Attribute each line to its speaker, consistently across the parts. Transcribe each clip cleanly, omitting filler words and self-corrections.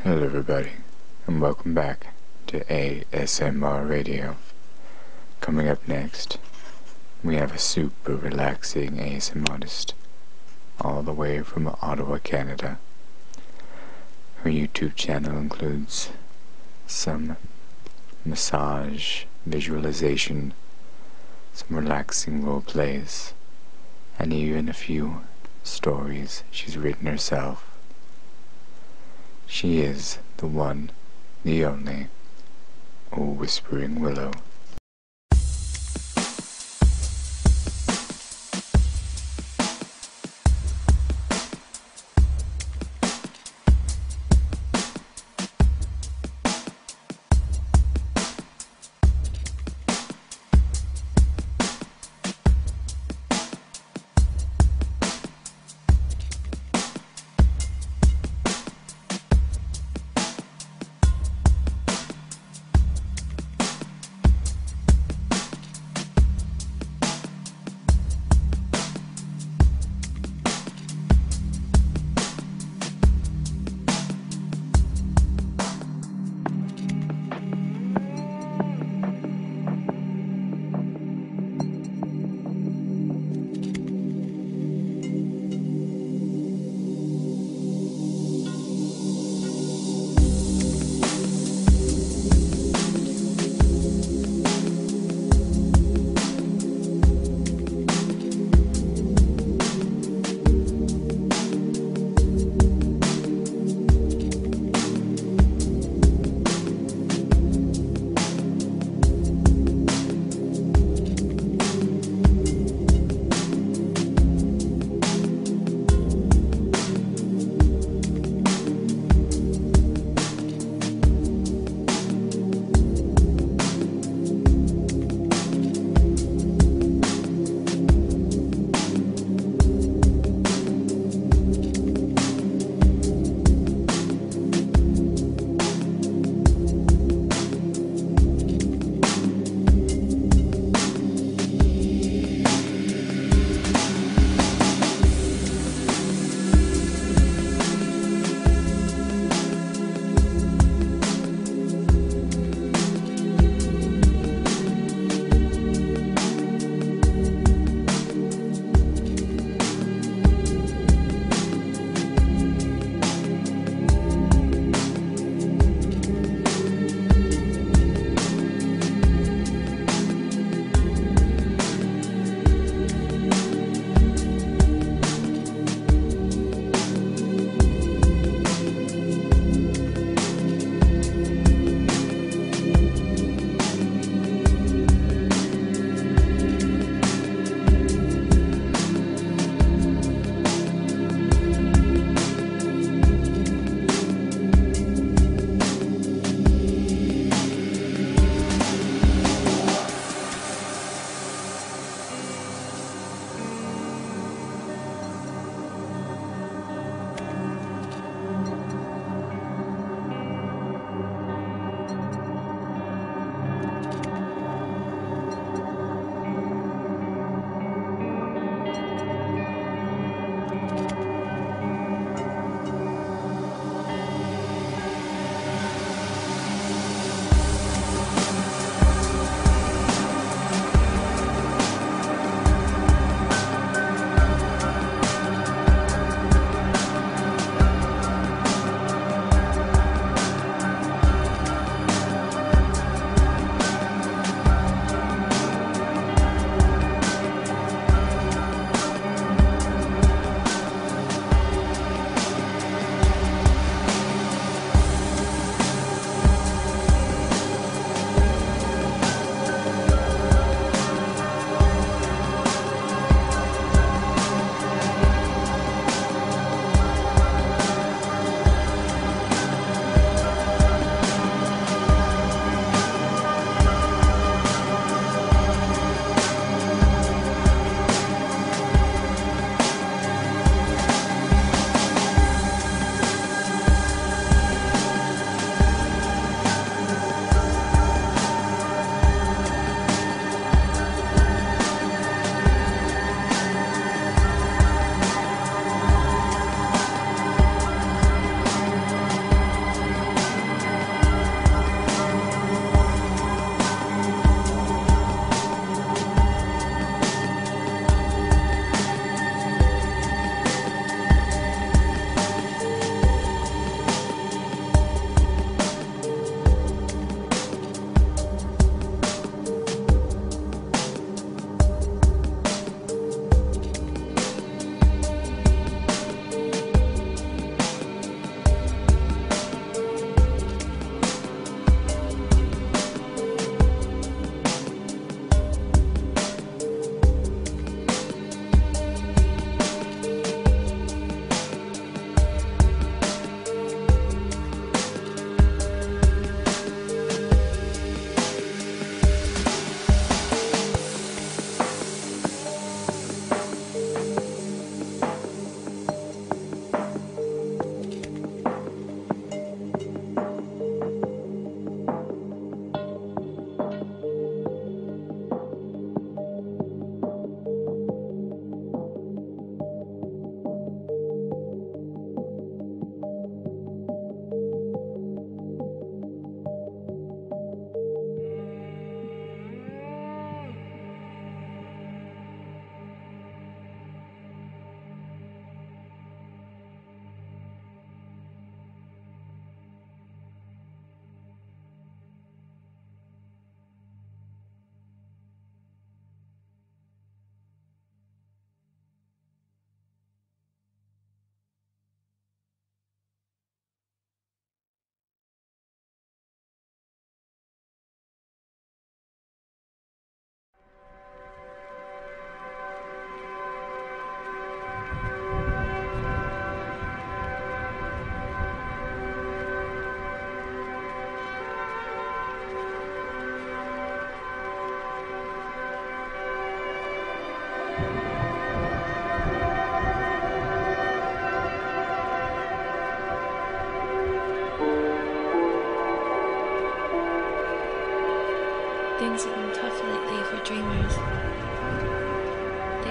Speaker 1: Hello everybody, and welcome back to ASMR Radio. Coming up next, we have a super relaxing ASMR artist, all the way from Ottawa, Canada. Her YouTube channel includes some massage, visualization, some relaxing role plays, and even a few stories she's written herself. She is the one, the only, oWhisperingWillow.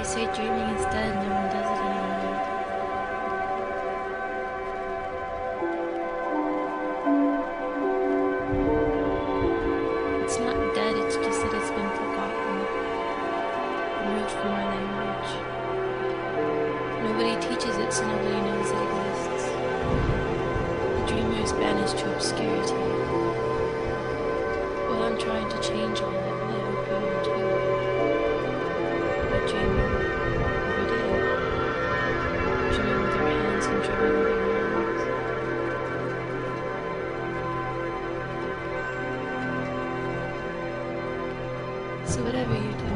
Speaker 2: say dreaming is dead, no one does it anymore. It's not dead, it's just that it's been forgotten, removed from our language. Nobody teaches it, so nobody knows it exists. The dreamer is banished to obscurity. Well, I'm trying to change all that, and I hope you are too. By dreaming every day, dreaming with our hands and dreaming with our minds. So whatever you do,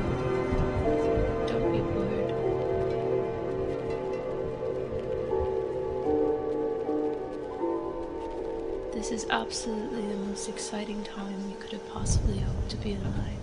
Speaker 2: don't be bored. This is absolutely the most exciting time you could have possibly hoped to be alive.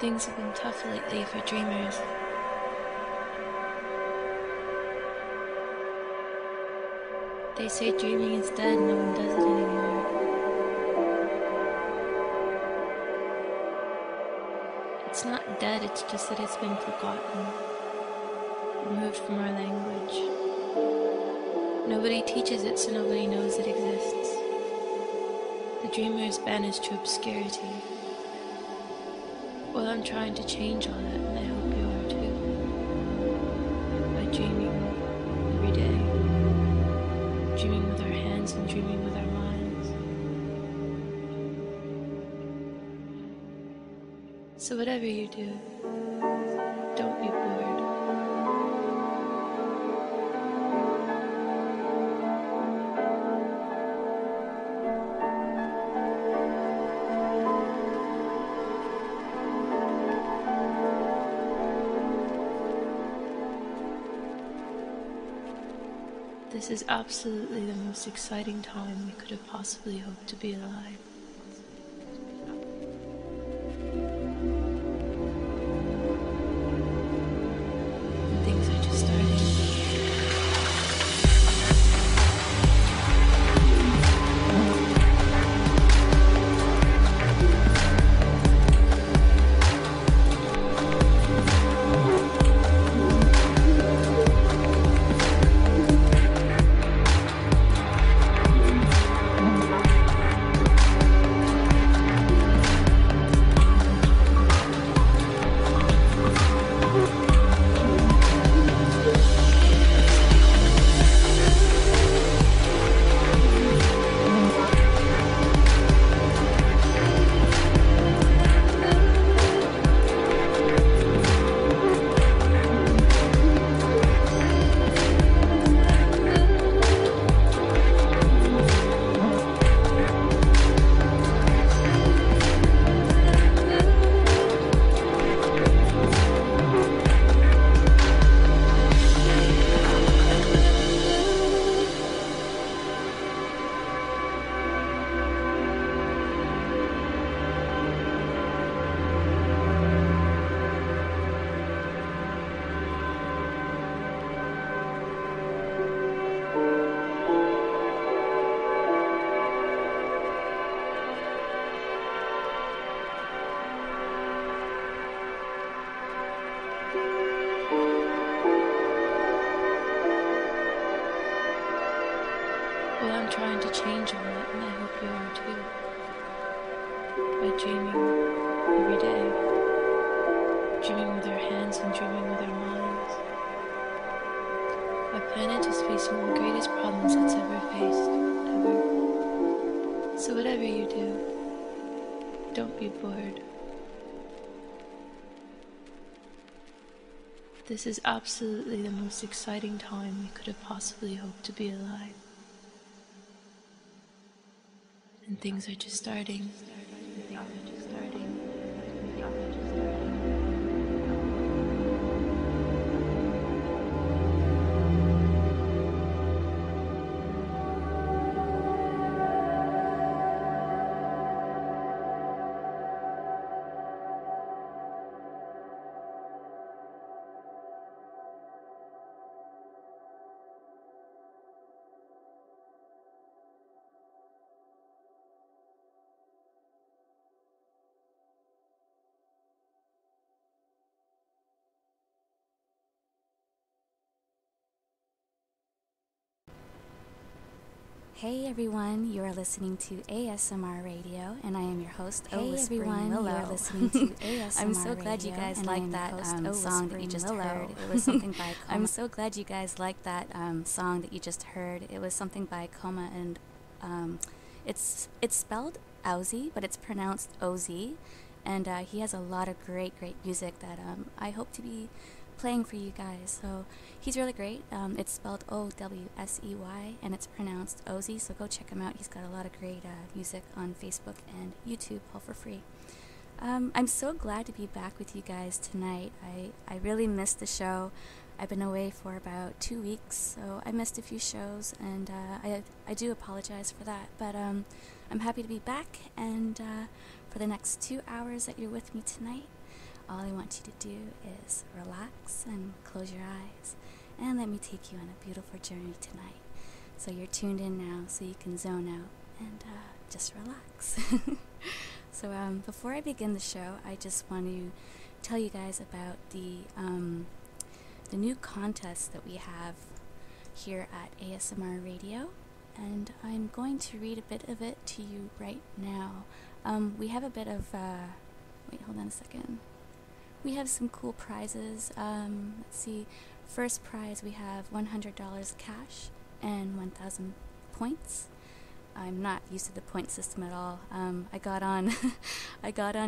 Speaker 2: Things have been tough lately for dreamers. They say dreaming is dead, no one does it anymore. It's not dead, it's just that it's been forgotten, removed from our language. Nobody teaches it, so nobody knows it exists. The dreamer is banished to obscurity. Well, I'm trying to change all that, and I hope you are too. By dreaming every day, dreaming with our hands and dreaming with our minds. So whatever you do, don't be bored. This is absolutely the most exciting time we could have possibly hoped to be alive. And things are just starting. trying to change all that, and I hope you are too. By dreaming every day, dreaming with our hands and dreaming with our minds. Our planet is facing the greatest problems it's ever faced, ever. So whatever you do, don't be bored. This is absolutely the most exciting time we could have possibly hoped to be alive. And things are just starting.
Speaker 3: Hey everyone, you are listening to ASMR Radio, and I am your host, oWhisperingWillow. You are listening to ASMR I'm so glad you guys liked that song that you just heard. It was something by Coma. I'm so glad you guys liked that song that you just heard. It was something by Coma, and it's spelled Owzy, but it's pronounced O-Z, and he has a lot of great music that I hope to be playing for you guys. So he's really great. It's spelled O-W-S-E-Y, and it's pronounced Ozzy, so go check him out. He's got a lot of great music on Facebook and YouTube, all for free. I'm so glad to be back with you guys tonight. I really missed the show. I've been away for about 2 weeks, so I missed a few shows, and I do apologize for that, but I'm happy to be back, and for the next 2 hours that you're with me tonight, all I want you to do is relax and close your eyes and let me take you on a beautiful journey tonight. So you're tuned in now so you can zone out and just relax. So before I begin the show, I just want to tell you guys about the new contest that we have here at ASMR Radio, and I'm going to read a bit of it to you right now. We have a bit of wait, hold on a second. We have some cool prizes. Let's see. First prize, we have $100 cash and 1,000 points. I'm not used to the point system at all. I got on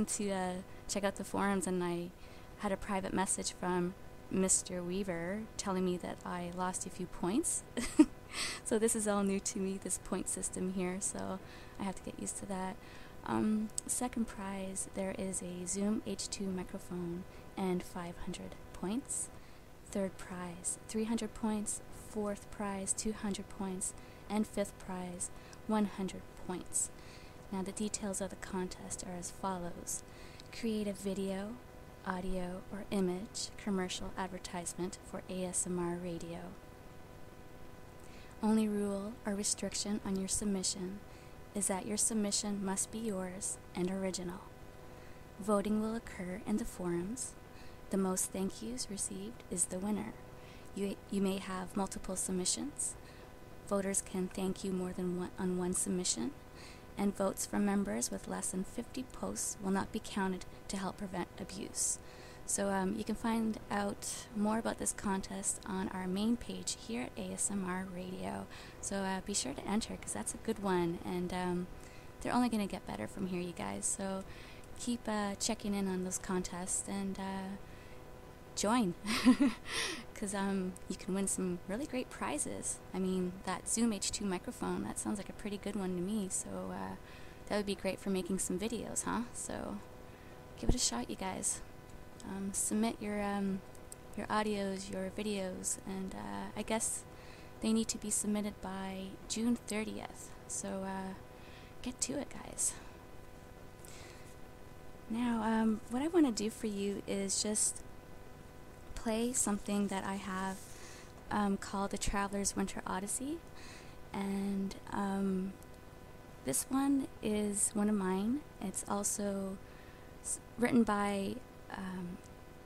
Speaker 3: to check out the forums, and I had a private message from Mr. Weaver telling me that I lost a few points. So this is all new to me, this point system here, so I have to get used to that. Second prize, there is a Zoom H2 microphone and 500 points. Third prize, 300 points. Fourth prize, 200 points. And fifth prize, 100 points. Now the details of the contest are as follows. Create a video, audio, or image commercial advertisement for ASMR Radio. Only rule or restriction on your submission is that your submission must be yours and original. Voting will occur in the forums. The most thank yous received is the winner. You may have multiple submissions. Voters can thank you more than on one submission, and votes from members with less than 50 posts will not be counted to help prevent abuse. So you can find out more about this contest on our main page here at ASMR Radio. So be sure to enter, because that's a good one, and they're only going to get better from here, you guys. So keep checking in on those contests and join, because you can win some really great prizes. I mean, that Zoom H2 microphone, that sounds like a pretty good one to me, so that would be great for making some videos, huh? So give it a shot, you guys. Submit your audios, your videos, and I guess they need to be submitted by June 30th, so get to it, guys. Now, what I want to do for you is just play something that I have called The Traveler's Winter Odyssey, and this one is one of mine. It's also written by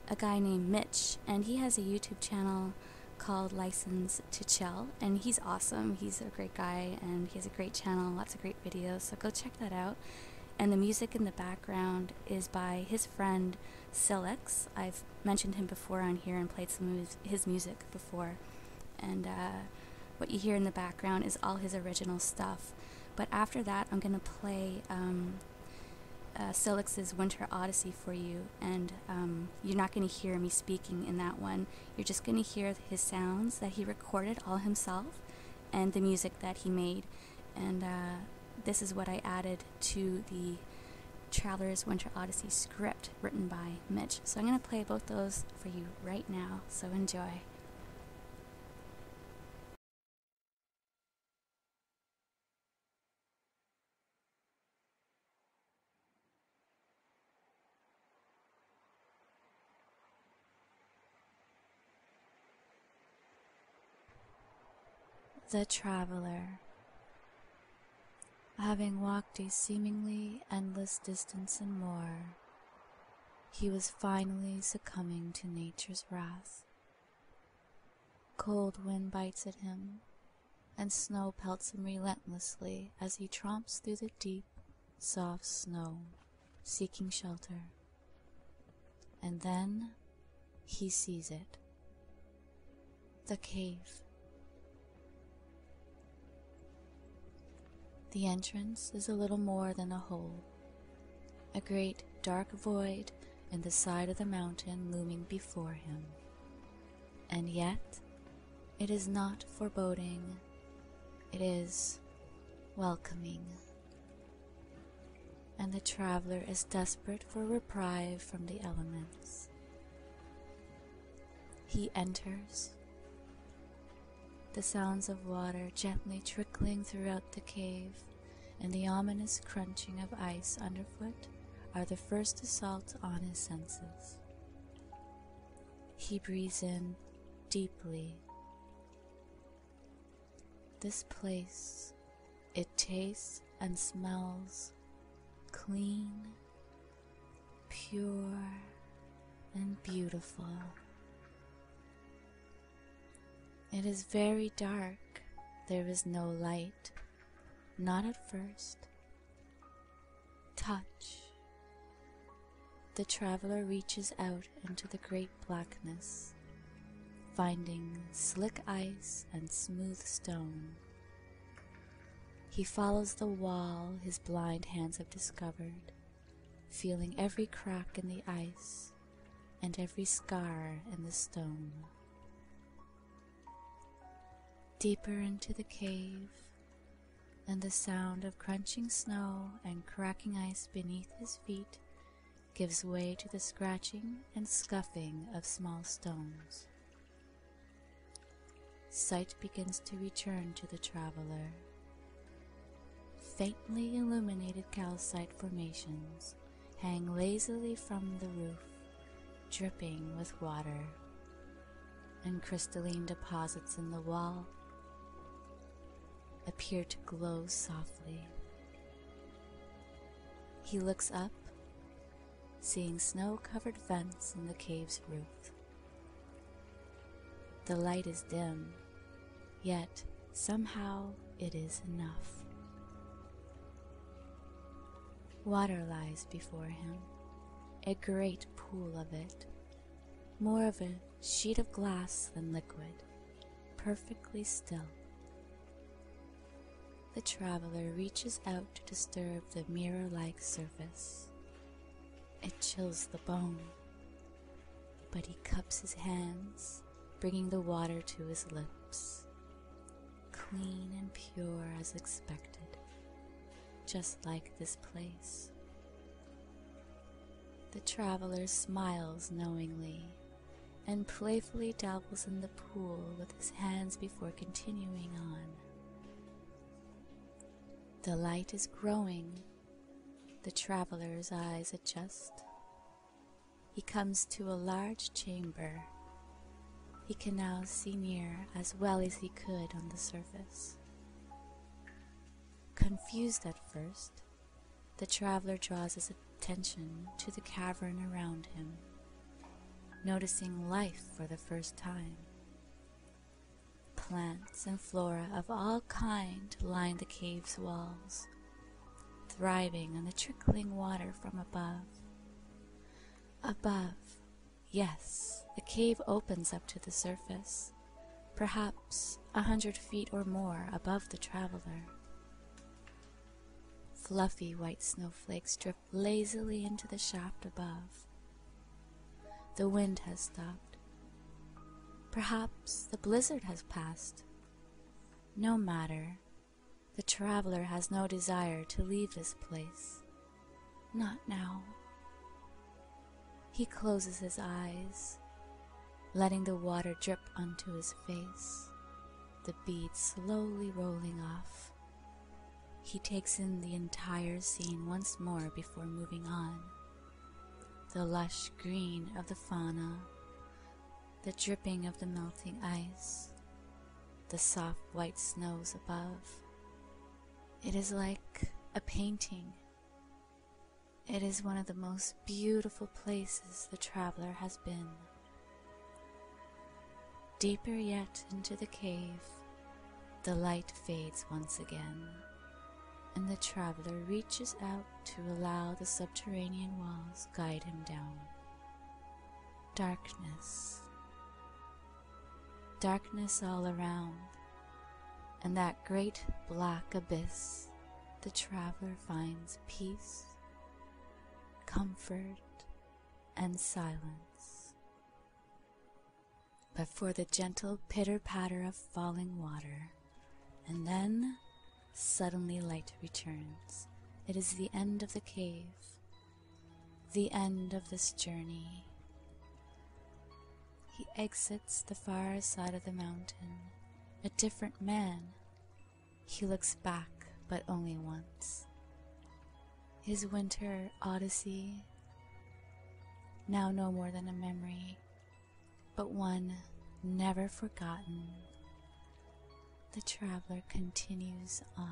Speaker 3: a guy named Mitch, and he has a YouTube channel called License to Chill, and he's awesome. He's a great guy, and he has a great channel, lots of great videos, so go check that out. And the music in the background is by his friend Silex. I've mentioned him before on here and played some of his music before. And what you hear in the background is all his original stuff. But after that, I'm going to play Silex's Winter Odyssey for you, and you're not going to hear me speaking in that one. You're just going to hear his sounds that he recorded all himself and the music that he made. And this is what I added to the Traveler's Winter Odyssey script written by Mitch. So I'm going to play both those for you right now, so enjoy. The Traveler. Having walked a seemingly endless distance and more, he was finally succumbing to nature's wrath. Cold wind bites at him, and snow pelts him relentlessly as he tromps through the deep, soft snow, seeking shelter. And then he sees it. The cave. The entrance is a little more than a hole, a great dark void in the side of the mountain looming before him. And yet, it is not foreboding, it is welcoming. And the traveler is desperate for reprieve from the elements. He enters. The sounds of water gently trickling throughout the cave and the ominous crunching of ice underfoot are the first assault on his senses. He breathes in deeply. This place, it tastes and smells clean, pure, and beautiful. It is very dark. There is no light, not at first. Touch. The traveler reaches out into the great blackness, finding slick ice and smooth stone. He follows the wall his blind hands have discovered, feeling every crack in the ice and every scar in the stone. Deeper into the cave, and the sound of crunching snow and cracking ice beneath his feet gives way to the scratching and scuffing of small stones. Sight begins to return to the traveler. Faintly illuminated calcite formations hang lazily from the roof, dripping with water, and crystalline deposits in the wall appear to glow softly. He looks up, seeing snow-covered vents in the cave's roof. The light is dim, yet somehow it is enough. Water lies before him, a great pool of it, more of a sheet of glass than liquid, perfectly still. The traveler reaches out to disturb the mirror-like surface. It chills the bone, but he cups his hands, bringing the water to his lips. Clean and pure as expected, just like this place. The traveler smiles knowingly and playfully dabbles in the pool with his hands before continuing on. The light is growing. The traveler's eyes adjust. He comes to a large chamber. He can now see near as well as he could on the surface. Confused at first, the traveler draws his attention to the cavern around him, noticing life for the first time. plants and flora of all kind line the cave's walls, thriving on the trickling water from above. Above, yes, the cave opens up to the surface, perhaps 100 feet or more above the traveler. Fluffy white snowflakes drip lazily into the shaft above. The wind has stopped. Perhaps the blizzard has passed. No matter. The traveler has no desire to leave this place. Not now. He closes his eyes, letting the water drip onto his face, the beads slowly rolling off. He takes in the entire scene once more before moving on. The lush green of the fauna, the dripping of the melting ice, the soft white snows above. It is like a painting. It is one of the most beautiful places the traveler has been. Deeper yet into the cave, the light fades once again, and the traveler reaches out to allow the subterranean walls guide him down. Darkness. Darkness all around, and that great black abyss, the traveler finds peace, comfort, and silence. But for the gentle pitter-patter of falling water, and then suddenly light returns. It is the end of the cave, the end of this journey. He exits the far side of the mountain, a different man. He looks back, but only once. His winter odyssey, now no more than a memory, but one never forgotten. The traveler continues on.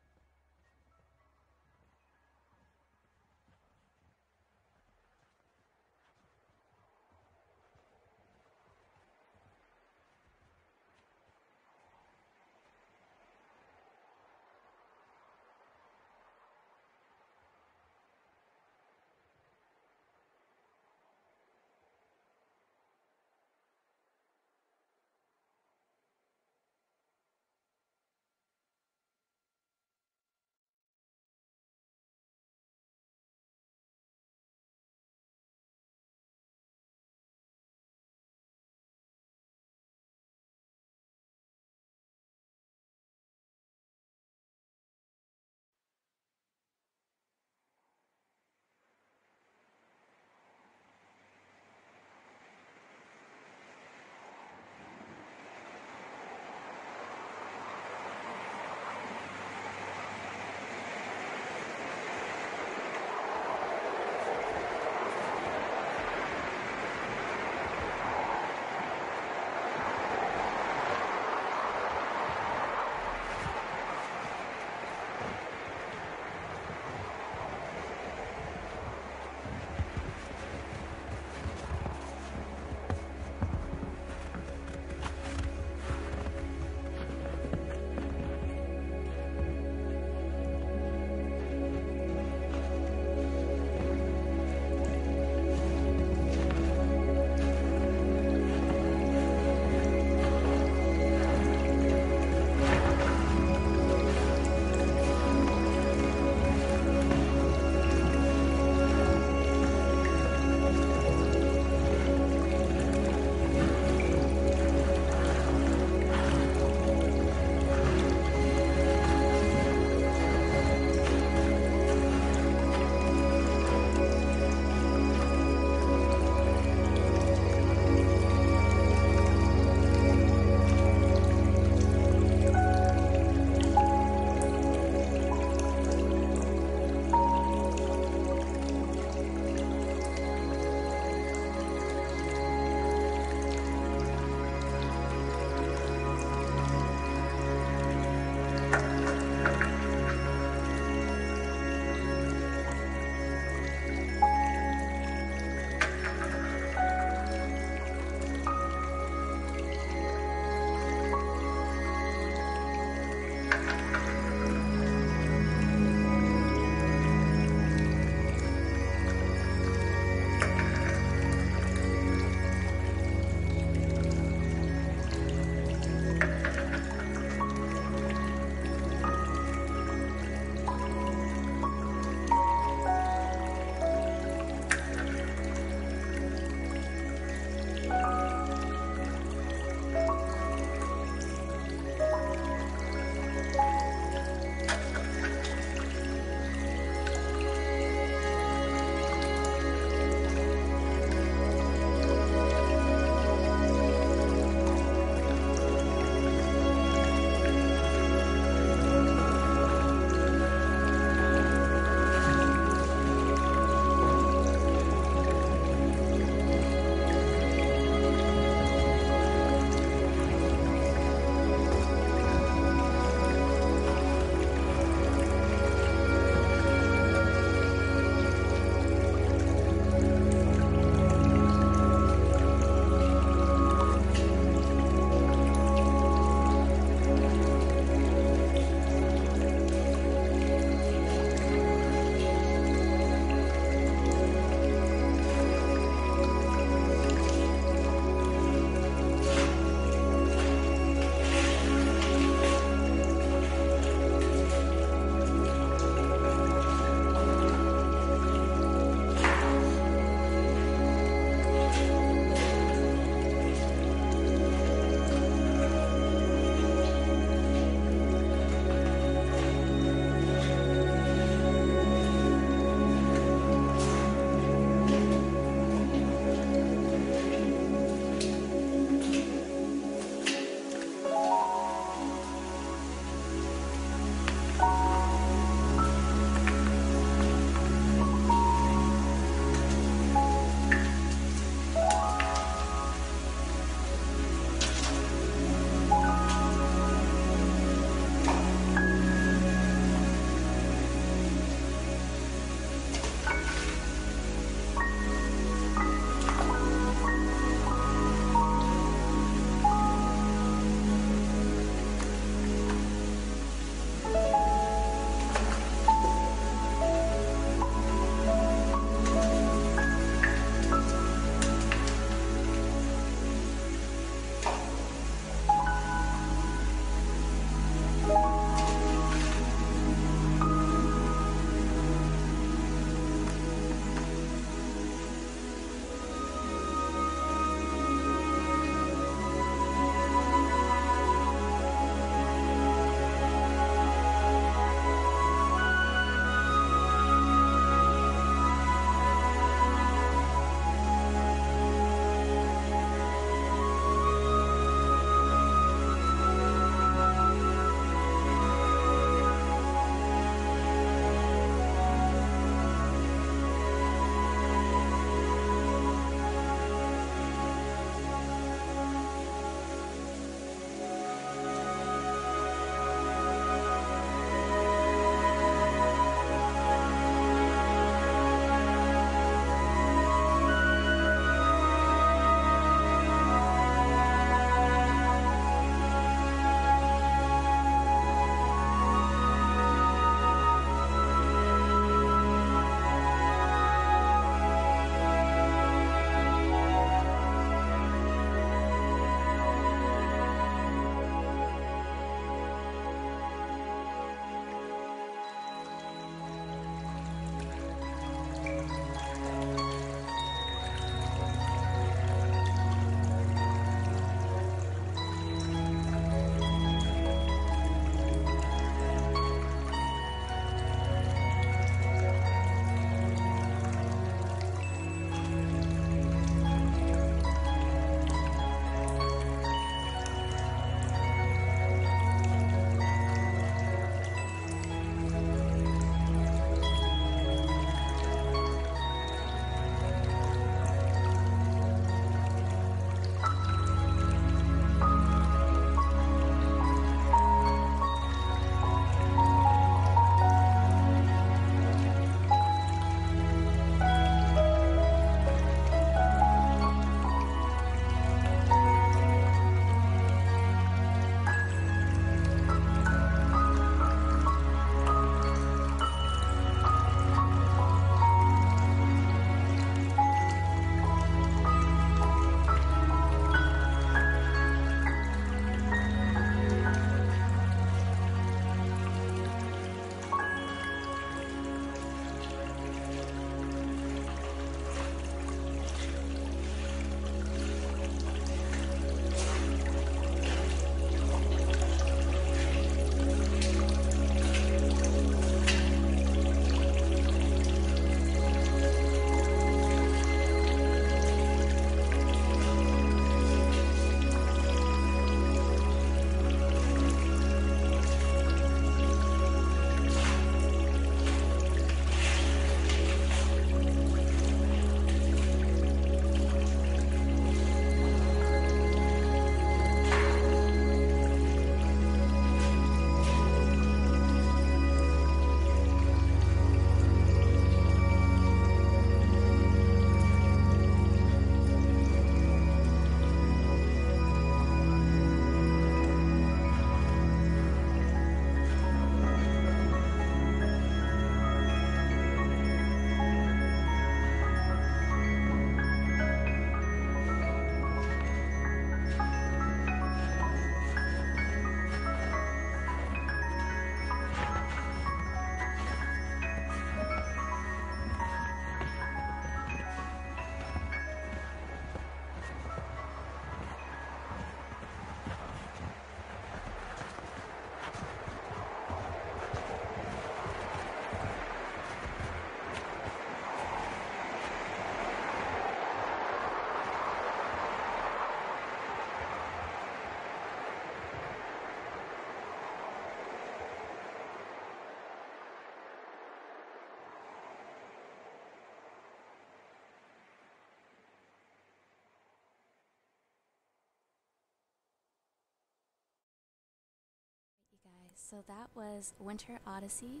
Speaker 3: So that was Winter Odyssey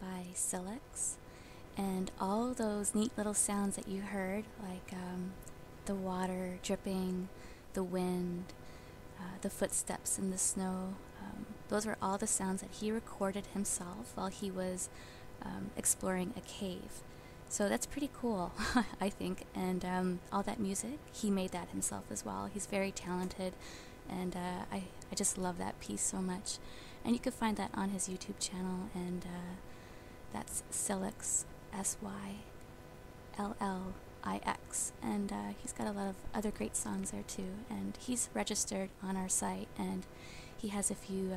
Speaker 3: by Silex, and all those neat little sounds that you heard, like the water dripping, the wind, the footsteps in the snow, those were all the sounds that he recorded himself while he was exploring a cave. So that's pretty cool, I think, and all that music, he made that himself as well. He's very talented, and I just love that piece so much. And you can find that on his YouTube channel, and that's Silex, Syllix, and he's got a lot of other great songs there too, and he's registered on our site, and he has a few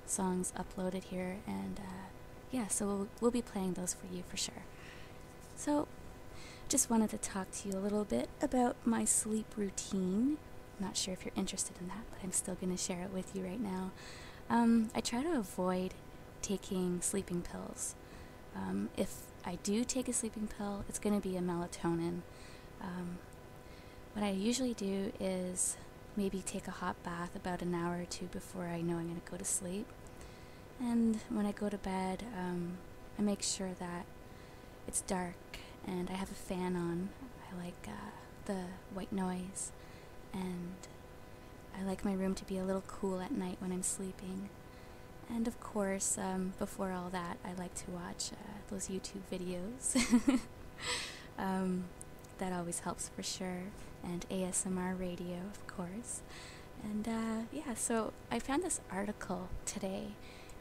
Speaker 3: songs uploaded here, and yeah, so we'll be playing those for you for sure. So, just wanted to talk to you a little bit about my sleep routine. Not sure if you're interested in that, but I'm still going to share it with you right now. I try to avoid taking sleeping pills. If I do take a sleeping pill, it's going to be a melatonin. What I usually do is maybe take a hot bath about an hour or two before I know I'm going to go to sleep. And when I go to bed, I make sure that it's dark and I have a fan on. I like the white noise, and I like my room to be a little cool at night when I'm sleeping. And of course, before all that, I like to watch those YouTube videos. That always helps for sure. And ASMR radio, of course. And yeah, so I found this article today,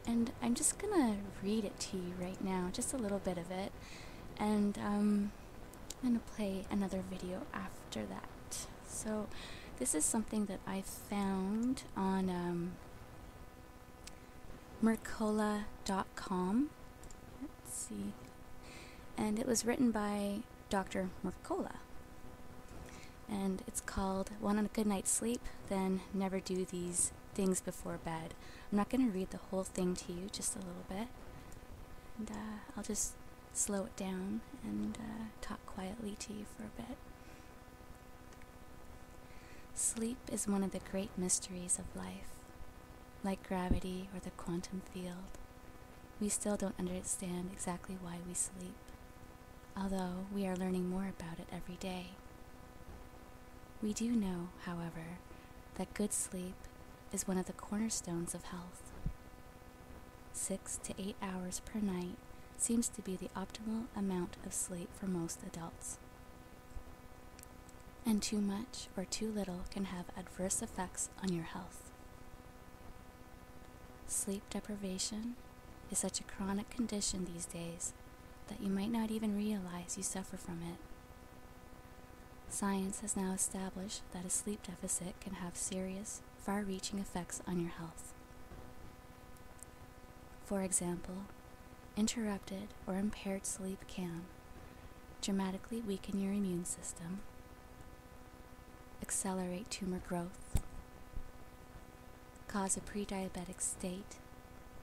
Speaker 3: and I'm just gonna read it to you right now, just a little bit of it. And I'm gonna play another video after that. So this is something that I found on Mercola.com. Let's see. And it was written by Dr. Mercola. And it's called Want a Good Night's Sleep? Then Never Do These Things Before Bed. I'm not going to read the whole thing to you, just a little bit. And I'll just slow it down and talk quietly to you for a bit. Sleep is one of the great mysteries of life. Like gravity or the quantum field, we still don't understand exactly why we sleep, although we are learning more about it every day. We do know, however, that good sleep is one of the cornerstones of health. 6 to 8 hours per night seems to be the optimal amount of sleep for most adults. And too much or too little can have adverse effects on your health. Sleep deprivation is such a chronic condition these days that you might not even realize you suffer from it. Science has now established that a sleep deficit can have serious, far-reaching effects on your health. For example, interrupted or impaired sleep can dramatically weaken your immune system, accelerate tumor growth, cause a pre-diabetic state,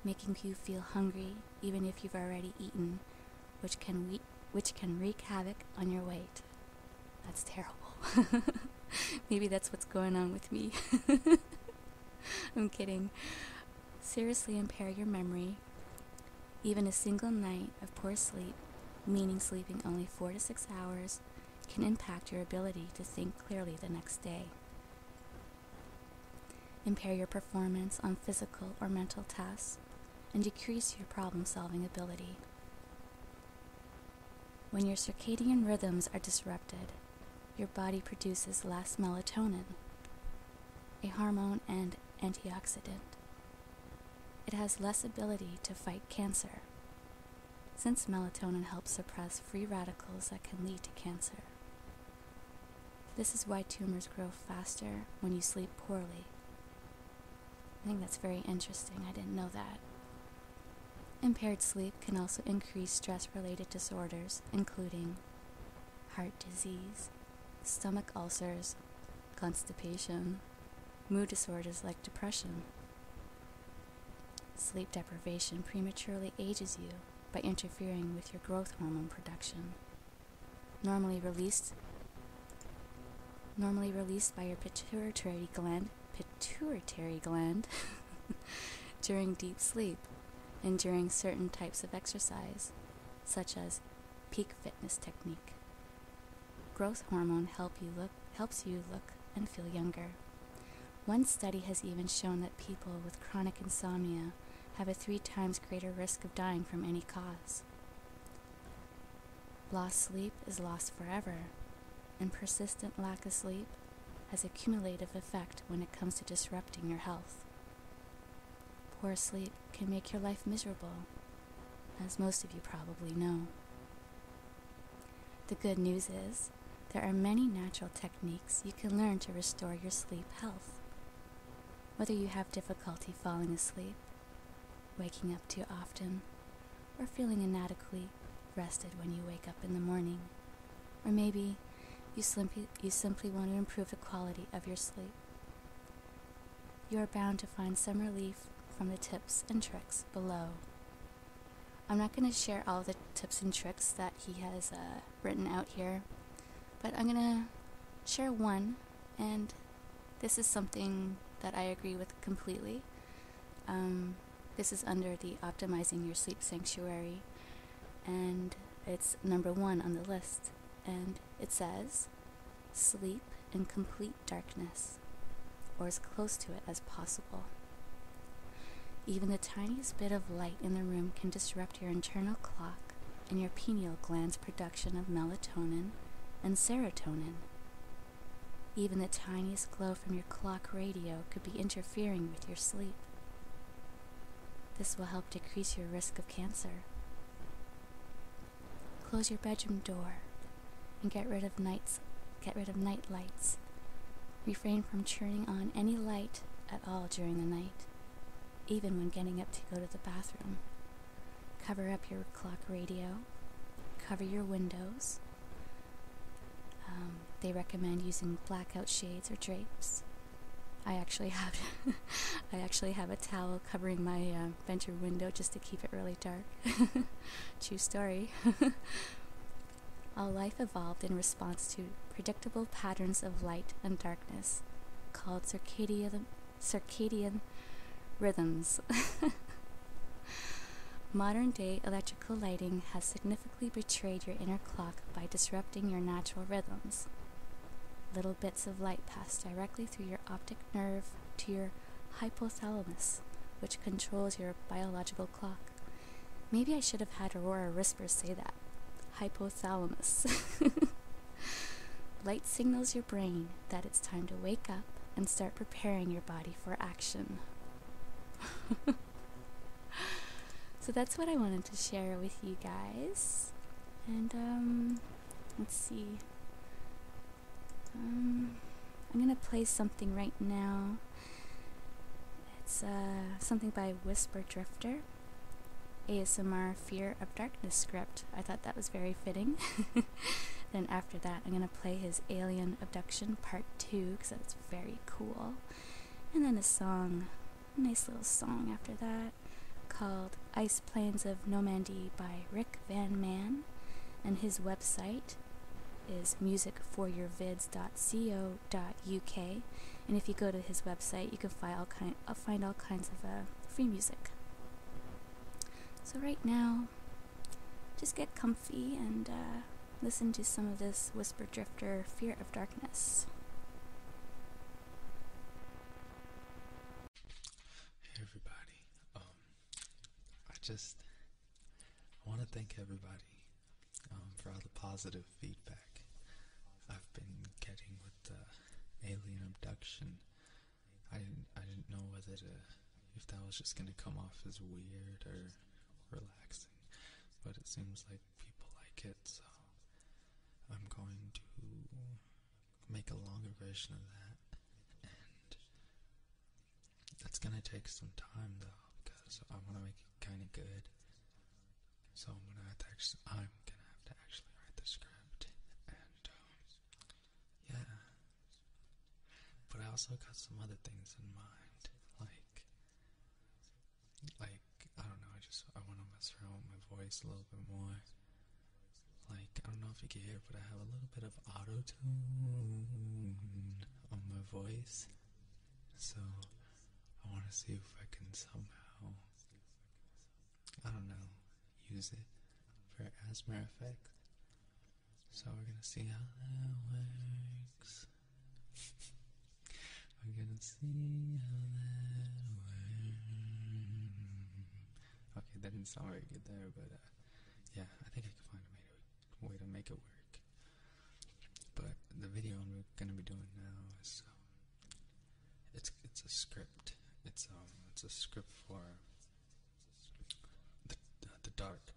Speaker 3: making you feel hungry even if you've already eaten, which can wreak havoc on your weight. That's terrible. Maybe that's what's going on with me. I'm kidding. Seriously impair your memory. Even a single night of poor sleep, meaning sleeping only 4 to 6 hours, can impact your ability to think clearly the next day. Impair your performance on physical or mental tasks, and decrease your problem-solving ability. When your circadian rhythms are disrupted, your body produces less melatonin, a hormone and antioxidant. It has less ability to fight cancer, since melatonin helps suppress free radicals that can lead to cancer. This is why tumors grow faster when you sleep poorly. I think that's very interesting. I didn't know that. Impaired sleep can also increase stress-related disorders, including heart disease, stomach ulcers, constipation, mood disorders like depression. Sleep deprivation prematurely ages you by interfering with your growth hormone production, normally released by your pituitary gland, during deep sleep and during certain types of exercise, such as peak fitness technique. Growth hormone helps you look and feel younger. One study has even shown that people with chronic insomnia have a 3 times greater risk of dying from any cause. Lost sleep is lost forever, and persistent lack of sleep has a cumulative effect when it comes to disrupting your health. Poor sleep can make your life miserable, as most of you probably know. The good news is, there are many natural techniques you can learn to restore your sleep health. Whether you have difficulty falling asleep, waking up too often, or feeling inadequately rested when you wake up in the morning, or maybe you simply want to improve the quality of your sleep, you are bound to find some relief from the tips and tricks below. I'm not going to share all the tips and tricks that he has written out here, but I'm going to share one, and this is something that I agree with completely. This is under the Optimizing Your Sleep Sanctuary, and it's number 1 on the list, and it says, sleep in complete darkness, or as close to it as possible. Even the tiniest bit of light in the room can disrupt your internal clock and your pineal gland's production of melatonin and serotonin. Even the tiniest glow from your clock radio could be interfering with your sleep. This will help decrease your risk of cancer. Close your bedroom door and get rid of night lights. Refrain from turning on any light at all during the night, even when getting up to go to the bathroom. Cover up your clock radio. Cover your windows. They recommend using blackout shades or drapes. I actually have a towel covering my bedroom window just to keep it really dark. True story. All life evolved in response to predictable patterns of light and darkness, called circadian rhythms. Modern-day electrical lighting has significantly betrayed your inner clock by disrupting your natural rhythms. Little bits of light pass directly through your optic nerve to your hypothalamus, which controls your biological clock. Maybe I should have had Aurora Whisper say that. Hypothalamus. Light signals your brain that it's time to wake up and start preparing your body for action. So that's what I wanted to share with you guys. And let's see. I'm gonna play something right now. It's something by Whisper Drifter, ASMR Fear of Darkness script. I thought that was very fitting. Then after that, I'm gonna play his Alien Abduction Part 2 because that's very cool. And then a nice little song after that, called Ice Plains of Normandy by Rick Van Man, and his website is musicforyourvids.co.uk, and if you go to his website you can find all kinds of free music. So right now, just get comfy and listen to some of this Whisper Drifter Fear of Darkness.
Speaker 4: Hey everybody, I want to thank everybody for all the positive feedback I've been getting with the alien abduction. I didn't know whether if that was just gonna come off as weird or relaxing, but it seems like people like it, so I'm going to make a longer version of that, and it's gonna take some time though, because I want to make it kind of good. So I'm gonna have to actually write the script, and yeah. But I also got some other things in mind, like I don't know. I want to mess around with my voice a little bit more. Like, I don't know if you can hear, but I have a little bit of auto-tune on my voice, so I want to see if I can somehow I don't know, use it for asthma effect. So we're gonna see how that works. We're gonna see how that works. Okay, that didn't sound very good there, but yeah, I think I can find a way to make it work. But the video I'm gonna be doing now is it's a script. It's a script for the dark.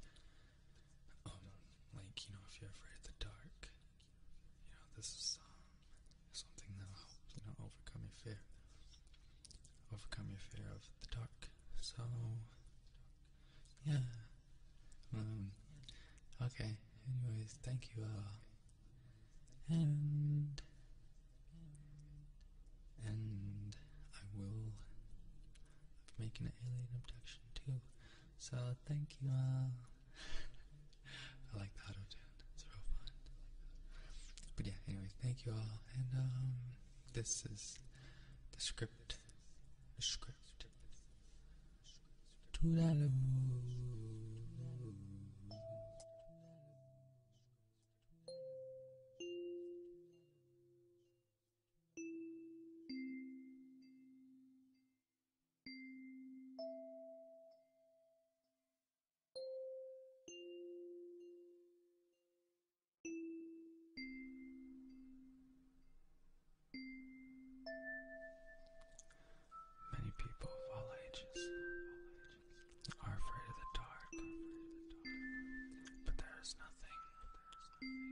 Speaker 4: Like, you know, if you're afraid of the dark, you know, this is something that'll help, you know, overcome your fear of the dark. So yeah. Okay. Anyways, thank you all. And I will be making an alien abduction too. So thank you all. I like the auto-tune. It's real fun. But yeah, anyways, thank you all. And this is the script. The script. Toodaloo. Many people of all ages are afraid of the dark, but there is nothing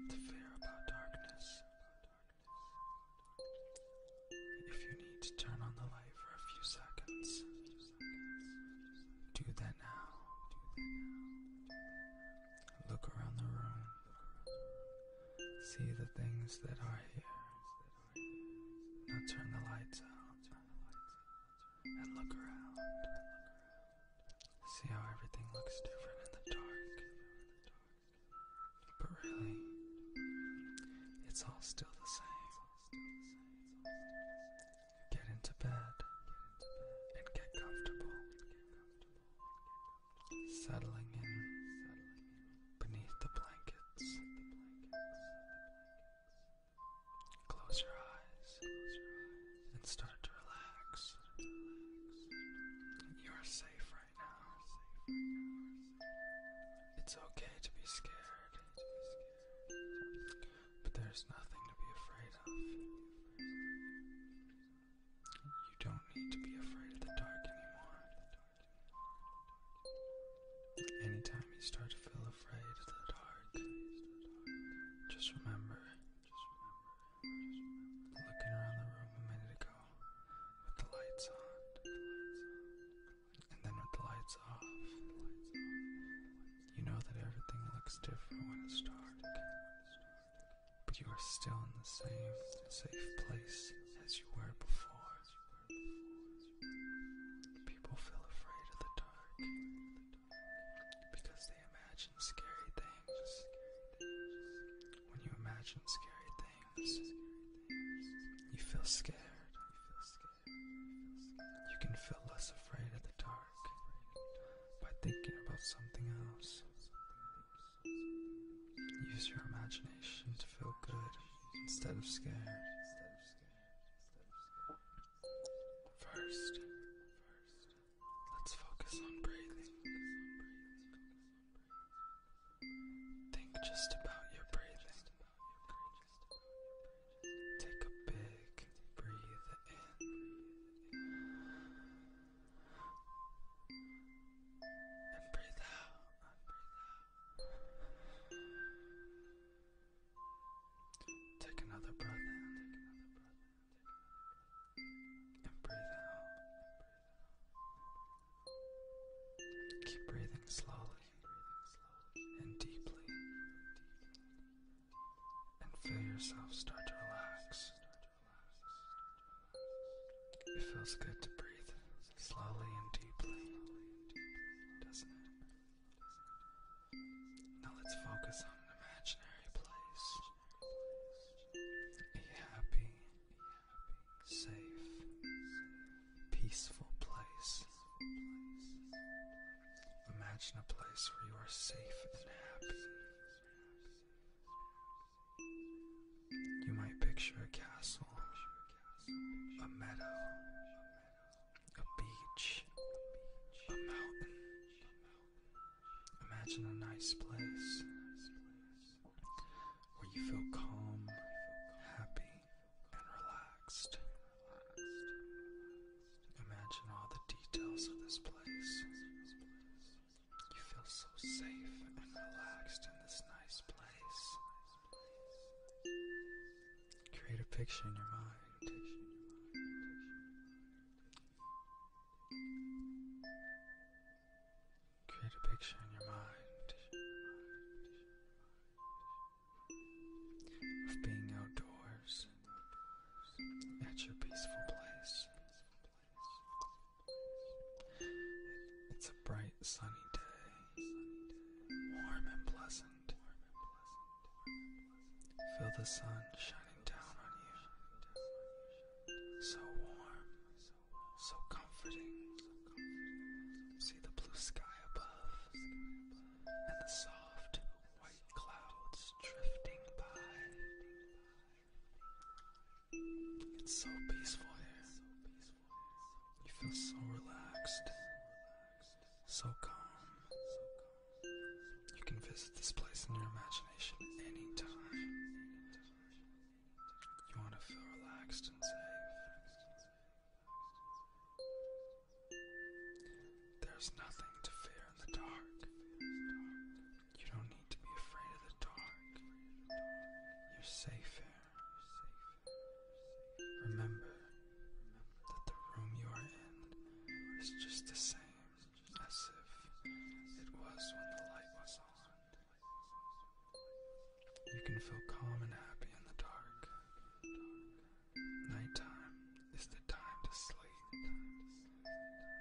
Speaker 4: to fear about darkness. If you need to turn on the light for a few seconds, do that now. Look around the room. See the things that are here. Now turn the lights out and look around. See how everything looks different in the dark. But really, it's all still the same. Get into bed and get comfortable. Settling in beneath the blankets. Close your eyes and start to relax. You are safe right now. It's okay to be scared, but there's nothing to be afraid of. You don't need to be afraid of the dark anymore. Anytime you start to feel afraid of the dark, just remember, looking around the room a minute ago with the lights on, and then with the lights off, you know that everything looks different when it's dark, but you are still in the same safe place as you were before. People feel afraid of the dark because they imagine scary things. When you imagine scary things, you feel scared. You can feel less afraid of the dark by thinking about something else. Use your imagination to feel good instead of scared. First, let's focus on breathing. Think just about your breathing. Take a big breathe in. And breathe out. Take another breath in. And breathe out. Keep breathing slowly and deeply. And feel yourself start to relax. It feels good to breathe slowly and deeply, doesn't it? Now let's focus on an imaginary place. A happy, safe, peaceful place. Imagine a place where you are safe and happy. You might picture a castle, a meadow, a beach, a mountain. Imagine a nice place where you feel calm, happy, and relaxed. Imagine all the details of this place. You feel so safe and relaxed in this nice place. Create a picture in your mind. Create a picture in your mind of being outdoors at your peaceful place. It's a bright, sunny day, warm and pleasant. Feel the sun shining down on you. So warm, so comforting. See the blue sky above and the soft white clouds drifting by. It's so peaceful here. You feel so relaxed, so calm. You can visit this place in your imagination anytime. You want to feel relaxed and safe. There's nothing to fear in the dark. You don't need to be afraid of the dark. You're safe here. Remember that the room you are in is just the same as if it was when the light was on. You can feel calm and happy in the dark. Nighttime is the time to sleep.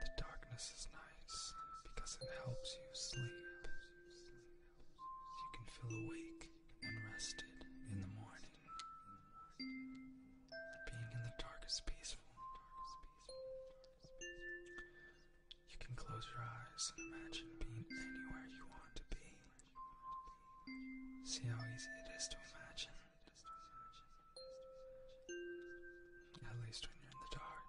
Speaker 4: The darkness is nice because it helps you sleep. You can feel awake and rested in the morning. Being in the dark is peaceful. You can close your eyes and imagine being anywhere you want to be. See how easy it is to imagine. At least when you're in the dark.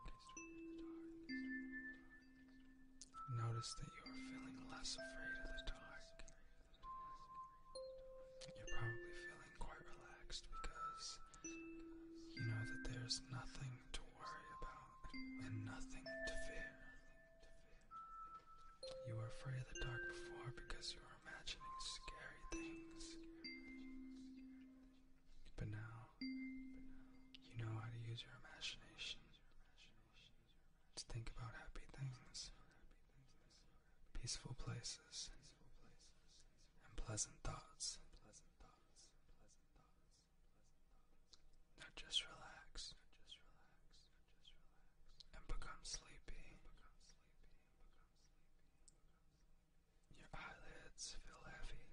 Speaker 4: Notice that you are feeling less afraid of the dark. You're probably feeling quite relaxed because you know that there's nothing to worry about and nothing to fear. You were afraid of the dark before because you were imagining scary things. But now, you know how to use your imagination to think about happy things, peaceful places, and pleasant thoughts. Now just relax and become sleepy. Your eyelids feel heavy,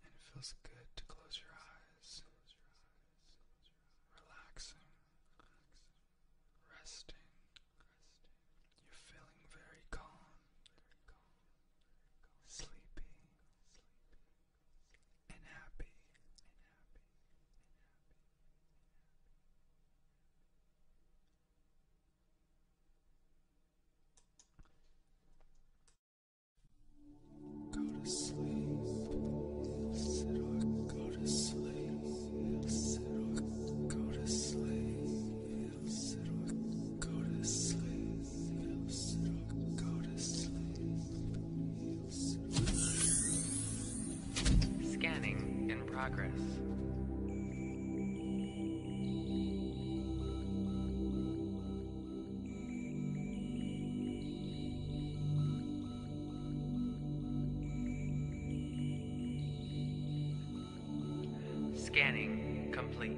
Speaker 4: and it feels good to close your eyes. Relaxing, resting. You're feeling very calm, sleepy, and happy. Go to sleep. Go to sleep. Go to sleep. Go to sleep. Go to sleep.
Speaker 5: Scanning in progress. Scanning complete.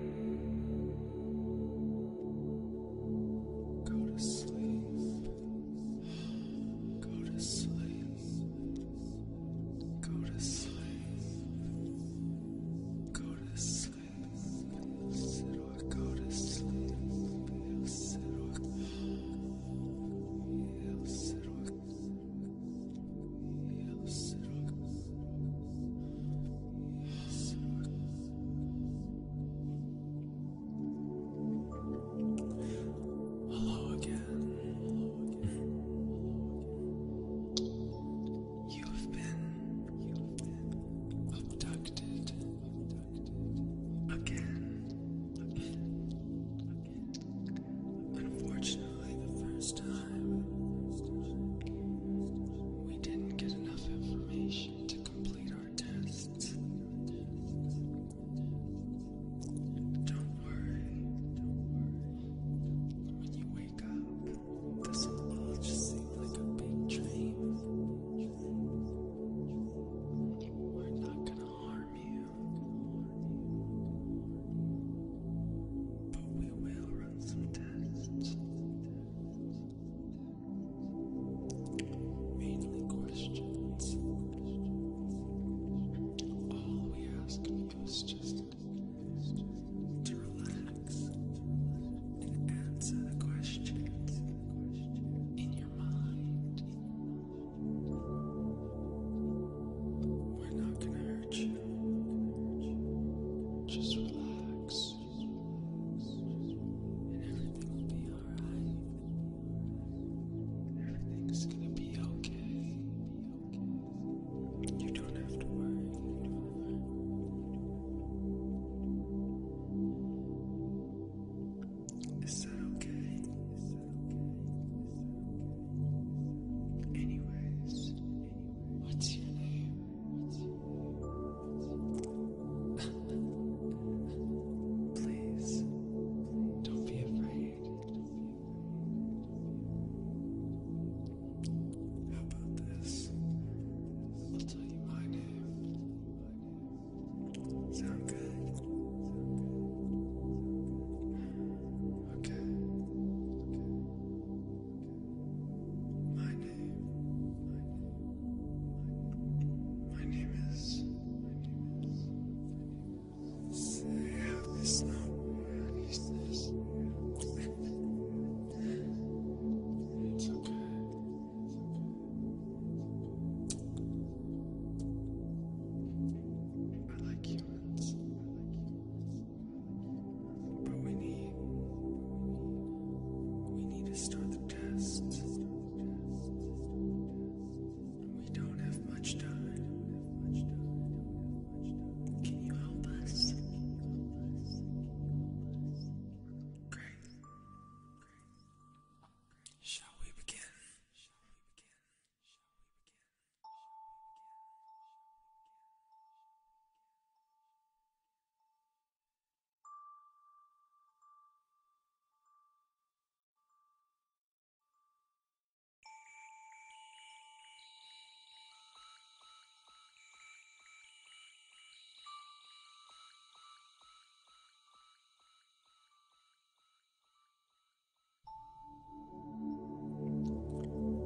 Speaker 4: Go to sleep. Go to sleep. Go to sleep. Go to sleep. Go to sleep. is just to relax and answer the questions in your mind. We're not gonna hurt you. Just relax. And everything will be alright. Everything's gonna be okay. You don't have to worry. Is that okay? Anyways, what's your name? Please, don't be afraid. How about this? I'll tell you my name. Sound good? Okay. My name is Sam. It's okay. I like humans, but we need to start the test. We don't have much time. Can you help us? Great. Shall we begin?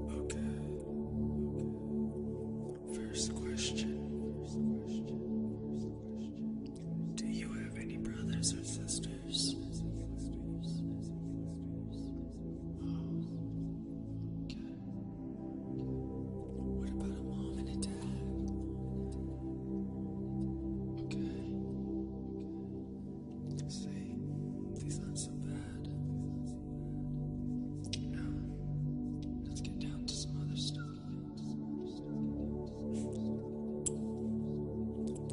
Speaker 4: Okay. First question. Do you have any brothers or sisters? Okay. What about a mom and a dad? Okay. See, these aren't so bad. Now, let's get down to some other stuff.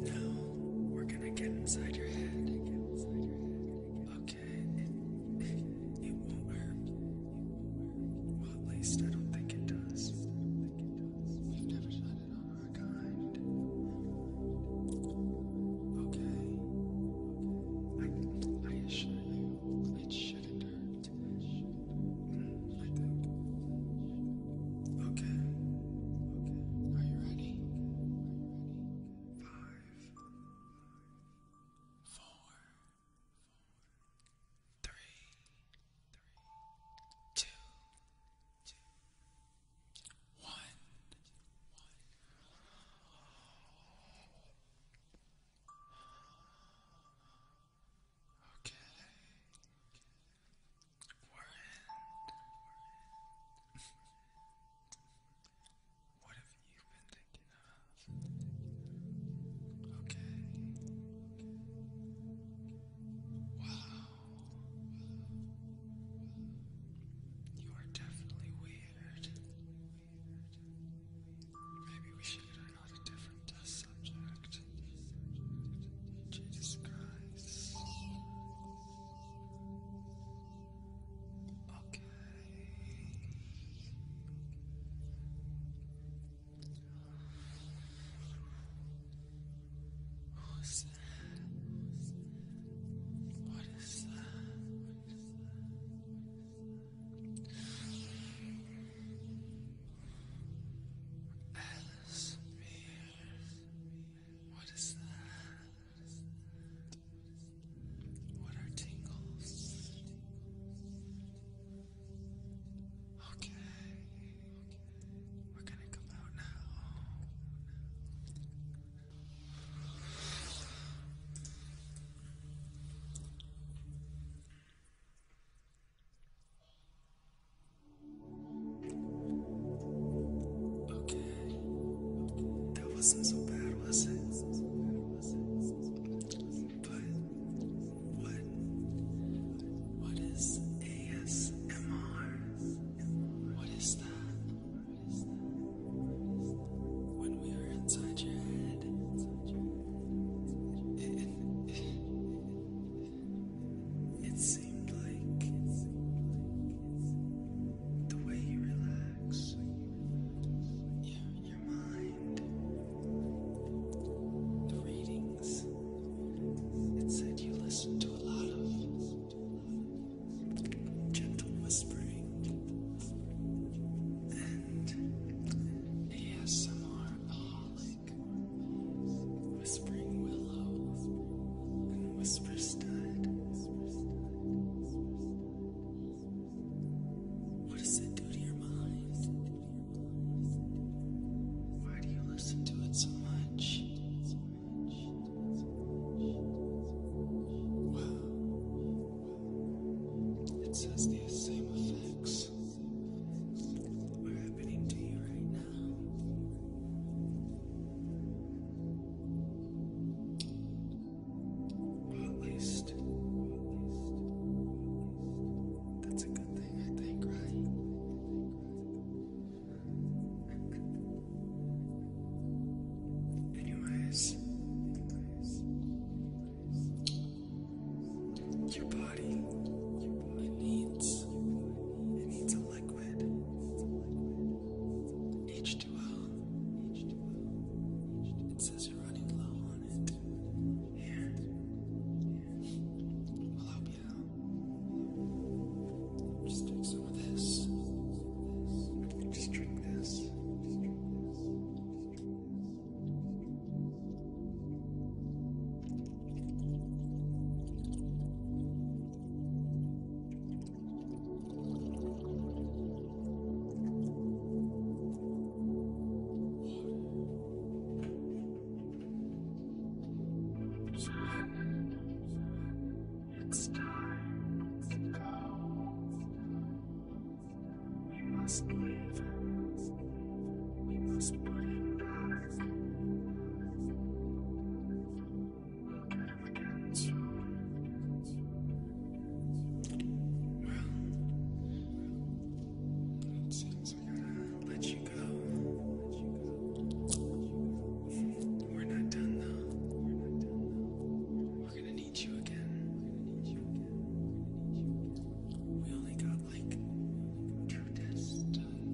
Speaker 4: Now, we're gonna get inside your head. Okay, it won't hurt. Well, at least I don't think it does. We've never done it on our kind. Okay. I assure you, it shouldn't hurt. I think. Okay. Are you ready? 5, 4, 3, 2, 1. Okay. We're in. What have you been thinking of? Okay. Wow. You are definitely weird. Maybe we should get on a different test subject. Jesus Christ. Okay. Who's that? What is that? Alice, what is that? What are tingles? Okay. We're gonna come out now. wasn't so bad, was it? But what is ASMR? What is that? When we were inside your head, it seemed like the way you relax your mind, the readings. It said you listened to a lot of gentle whispering and ASMR-aholic, Whispering Willow and Whisper Stud. What does it do to your mind? Why do you listen to it so much? Wow. It says the same effects are happening to you right now. Well, at least that's a good thing, I think, right? Anyways, your body, it needs a liquid, H2O. It says you're running low on it. Here, I'll help you out. Just take some of this. Just drink this. It's time to go. We must leave him. We must put him back. We'll get him again soon. Well, it seems I gotta let you go. We're not done though. We're gonna need you again. We only got like 2 tests done.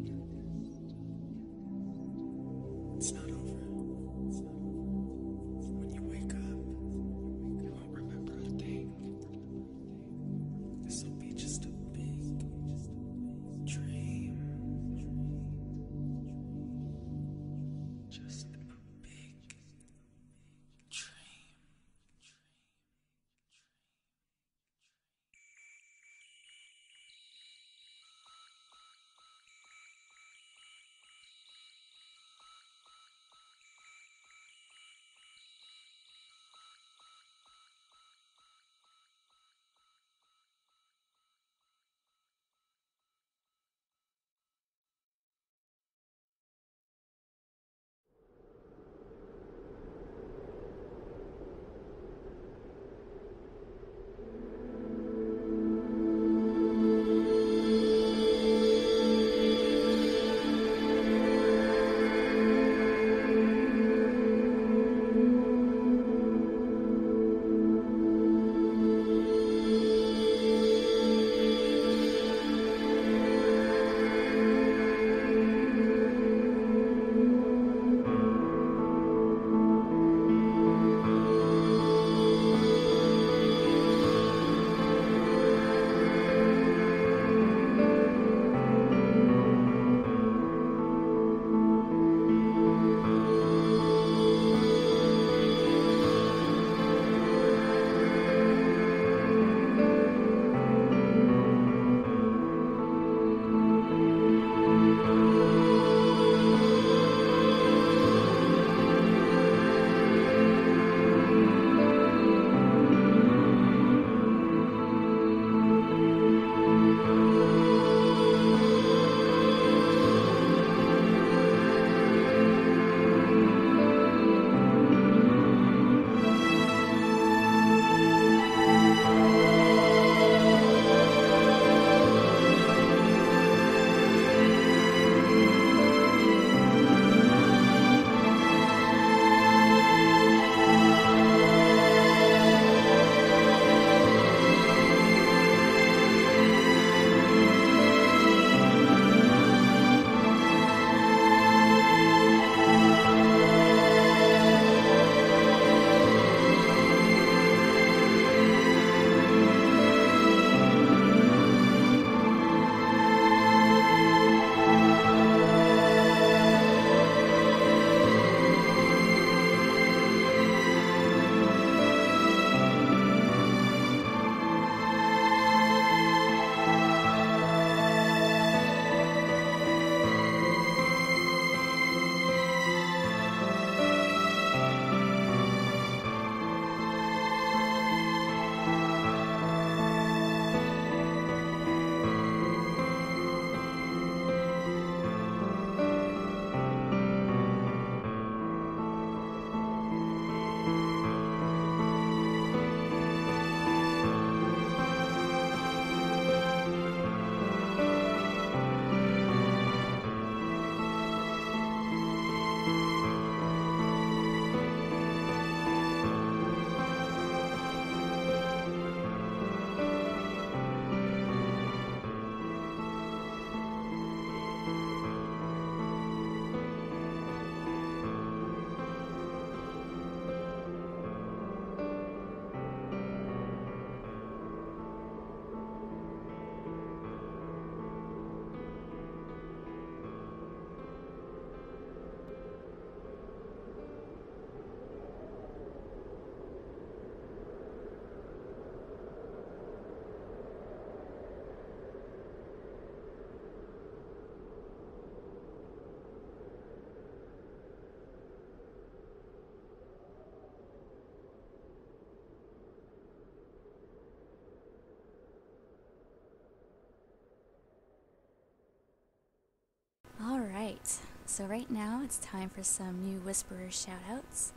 Speaker 3: So right now it's time for some new Whisperer shoutouts,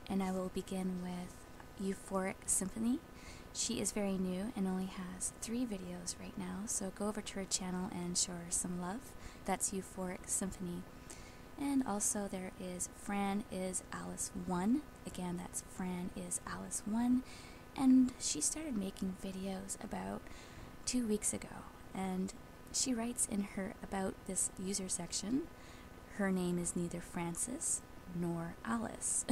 Speaker 3: and I will begin with Euphoric Symphony. She is very new and only has 3 videos right now, so go over to her channel and show her some love. That's Euphoric Symphony. And also there is Fran is Alice 1. Again, that's Fran is Alice 1. And she started making videos about 2 weeks ago. And she writes in her About This user section, her name is neither Francis nor Alice.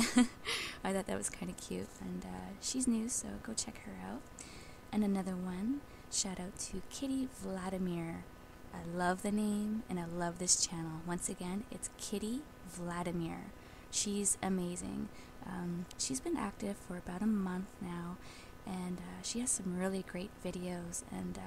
Speaker 3: I thought that was kind of cute. And she's new, so go check her out. And another one, shout out to Kitty Vladimir. I love the name and I love this channel. Once again, it's Kitty Vladimir. She's amazing. She's been active for about a month now, and she has some really great videos, and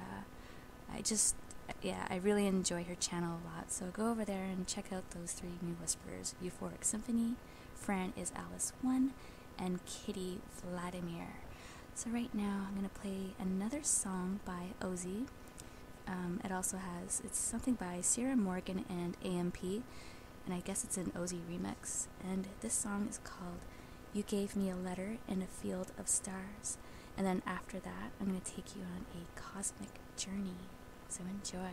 Speaker 3: I really enjoy her channel a lot. So go over there and check out those 3 new Whisperers: Euphoric Symphony, Fran is Alice 1, and Kitty Vladimir. So right now I'm going to play another song by Ozzy. It's something by Sierra Morgan and AMP, and I guess it's an Ozzy remix. And this song is called You Gave Me a Letter in a Field of Stars. And then after that, I'm going to take you on a cosmic journey. So enjoy.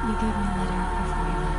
Speaker 3: You gave me a letter before you left.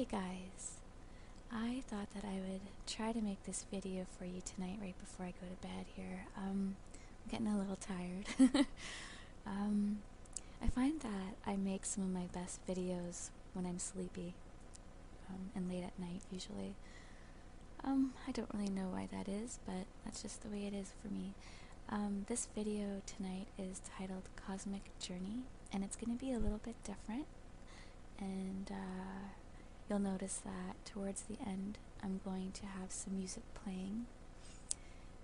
Speaker 3: Hey guys, I thought that I would try to make this video for you tonight right before I go to bed here. I'm getting a little tired. I find that I make some of my best videos when I'm sleepy, and late at night usually. I don't really know why that is, but that's just the way it is for me. This video tonight is titled Cosmic Journey, and it's going to be a little bit different, and you'll notice that towards the end I'm going to have some music playing,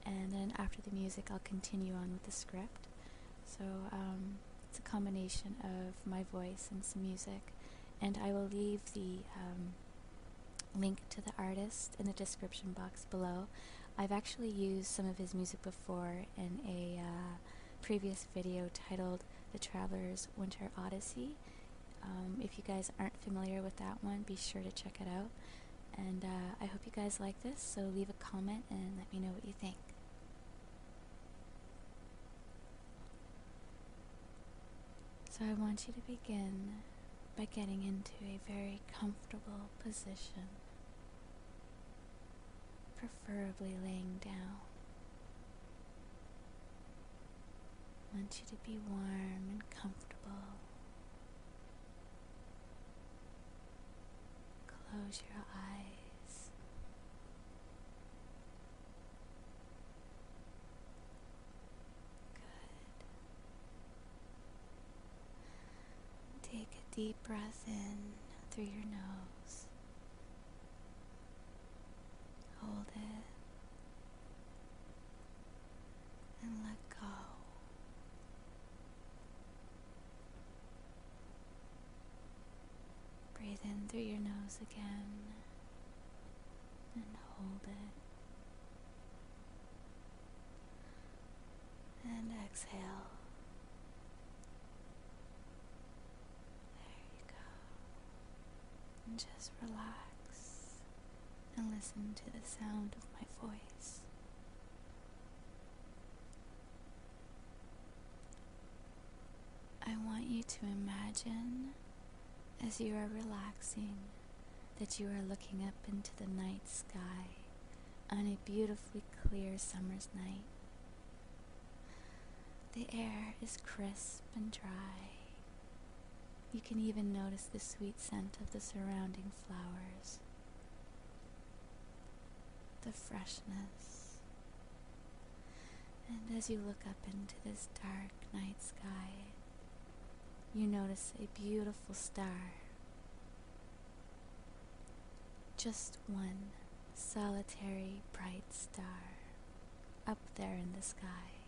Speaker 3: and then after the music I'll continue on with the script. So it's a combination of my voice and some music, and I will leave the link to the artist in the description box below. I've actually used some of his music before in a previous video titled The Traveler's Winter Odyssey. If you guys aren't familiar with that one, be sure to check it out. And I hope you guys like this, so leave a comment and let me know what you think. So I want you to begin by getting into a very comfortable position, preferably laying down. I want you to be warm and comfortable. Close your eyes. Good. Take a deep breath in through your nose. Hold it. And let go. Breathe in through your nose again. And hold it. And exhale. There you go. And just relax and listen to the sound of my voice. I want you to imagine, as you are relaxing, that you are looking up into the night sky on a beautifully clear summer's night. The air is crisp and dry. You can even notice the sweet scent of the surrounding flowers, the freshness. And as you look up into this dark night sky, you notice a beautiful star. Just one solitary bright star up there in the sky,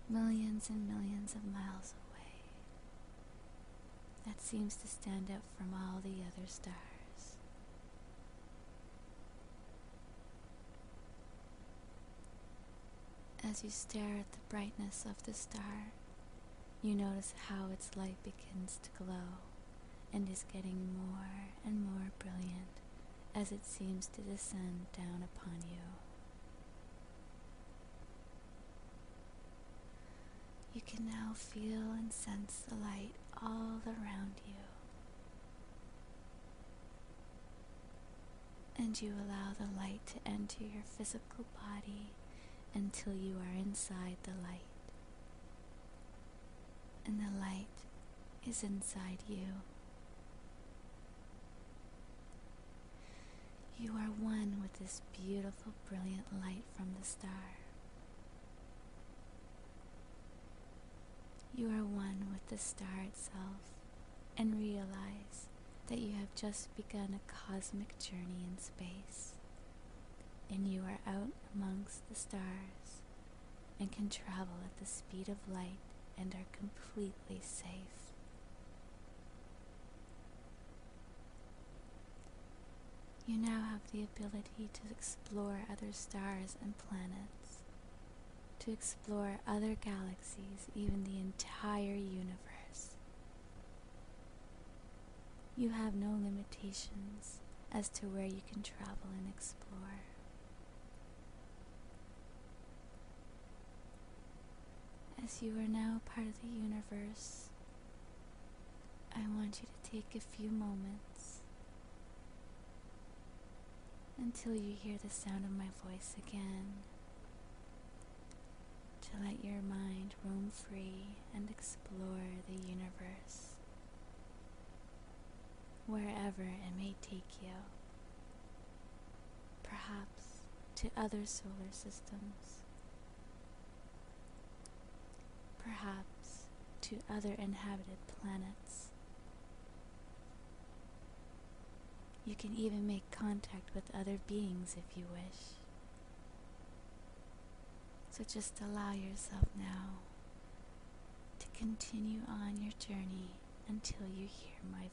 Speaker 3: millions and millions of miles away, that seems to stand out from all the other stars. As you stare at the brightness of the star, you notice how its light begins to glow and is getting more and more brilliant as it seems to descend down upon you. You can now feel and sense the light all around you, and you allow the light to enter your physical body until you are inside the light. And the light is inside you. You are one with this beautiful, brilliant light from the star. You are one with the star itself, and realize that you have just begun a cosmic journey in space, and you are out amongst the stars and can travel at the speed of light and are completely safe. You now have the ability to explore other stars and planets, to explore other galaxies, even the entire universe. You have no limitations as to where you can travel and explore. As you are now part of the universe, I want you to take a few moments until you hear the sound of my voice again, to let your mind roam free and explore the universe, wherever it may take you, perhaps to other solar systems, perhaps to other inhabited planets. You can even make contact with other beings if you wish. So just allow yourself now to continue on your journey until you hear my voice.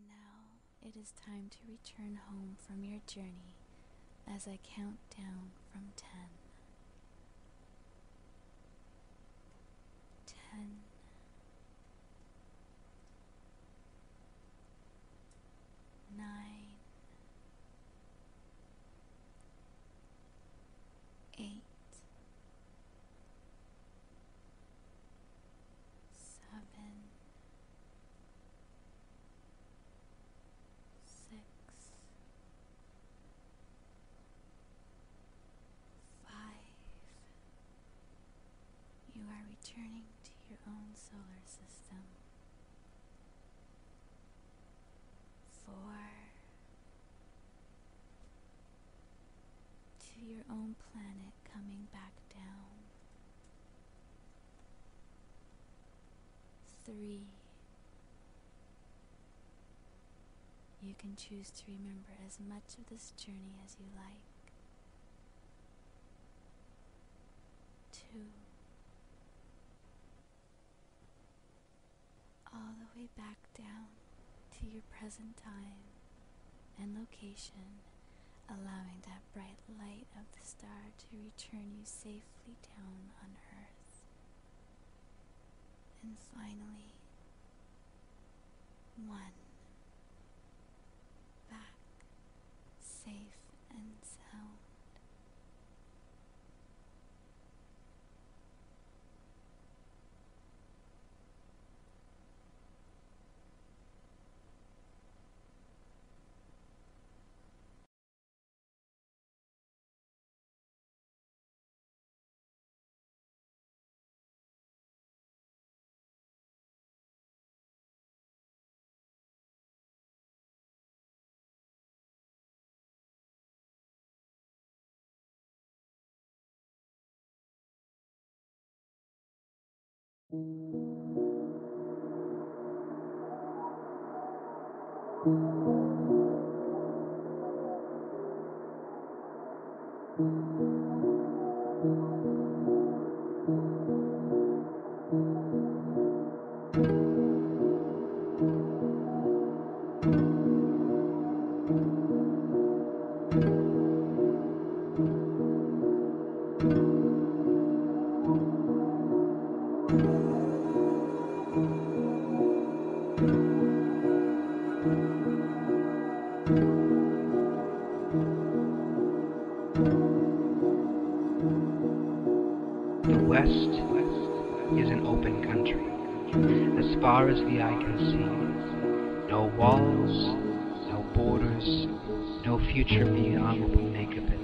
Speaker 3: Now it is time to return home from your journey as I count down from 10. 10. 9. 8. 7. 6. 5. You are returning to your own solar system. 4. To your own planet coming back down. 3. You can choose to remember as much of this journey as you like. 2. All the way back down to your present time and location, allowing that bright light of the star to return you safely down on Earth. And finally, 1. Back, safe and sound.
Speaker 6: The West is an open country, as far as the eye can see. No walls, no borders, no future beyond what we make of it.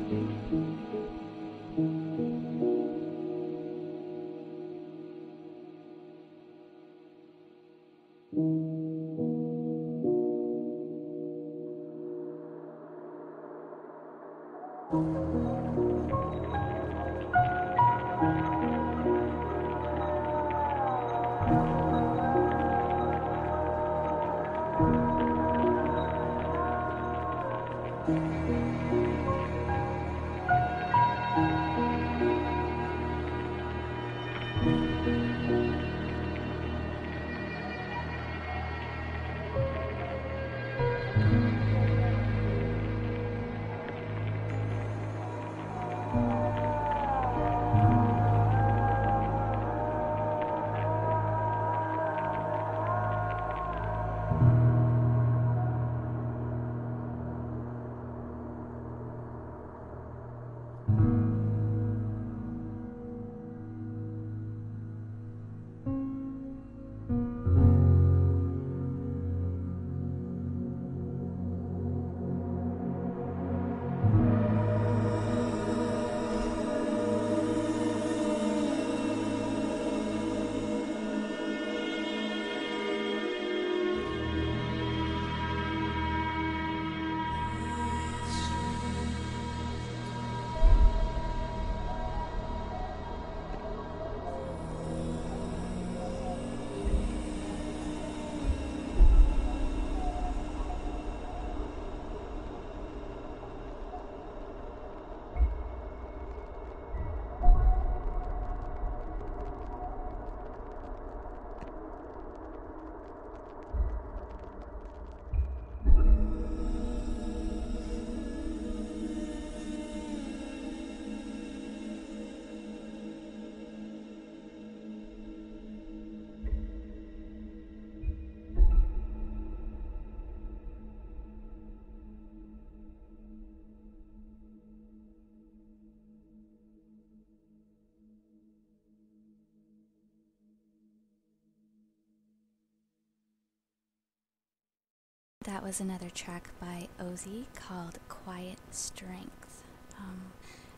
Speaker 3: that was another track by Ozzy called Quiet Strength.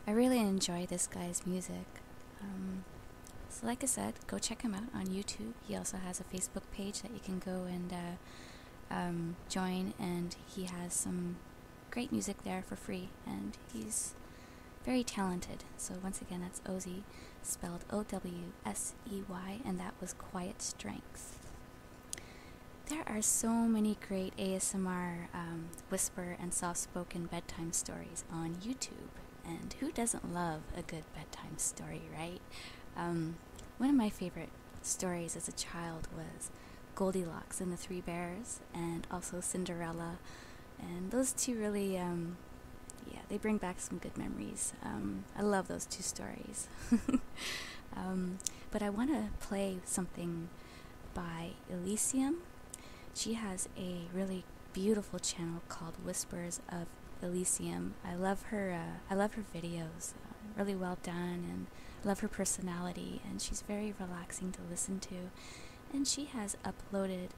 Speaker 3: I really enjoy this guy's music. So like I said, go check him out on YouTube. He also has a Facebook page that you can go and join, and he has some great music there for free, and he's very talented. So once again, that's Ozzy, spelled O-W-S-E-Y, and that was Quiet Strength. There are so many great ASMR whisper and soft-spoken bedtime stories on YouTube, and who doesn't love a good bedtime story, right? One of my favorite stories as a child was Goldilocks and the Three Bears, and also Cinderella, and those two really, they bring back some good memories. I love those two stories. But I want to play something by Elysium. She has a really beautiful channel called Whispers of Elysium. I love her videos, really well done, and love her personality, and she's very relaxing to listen to. And she has uploaded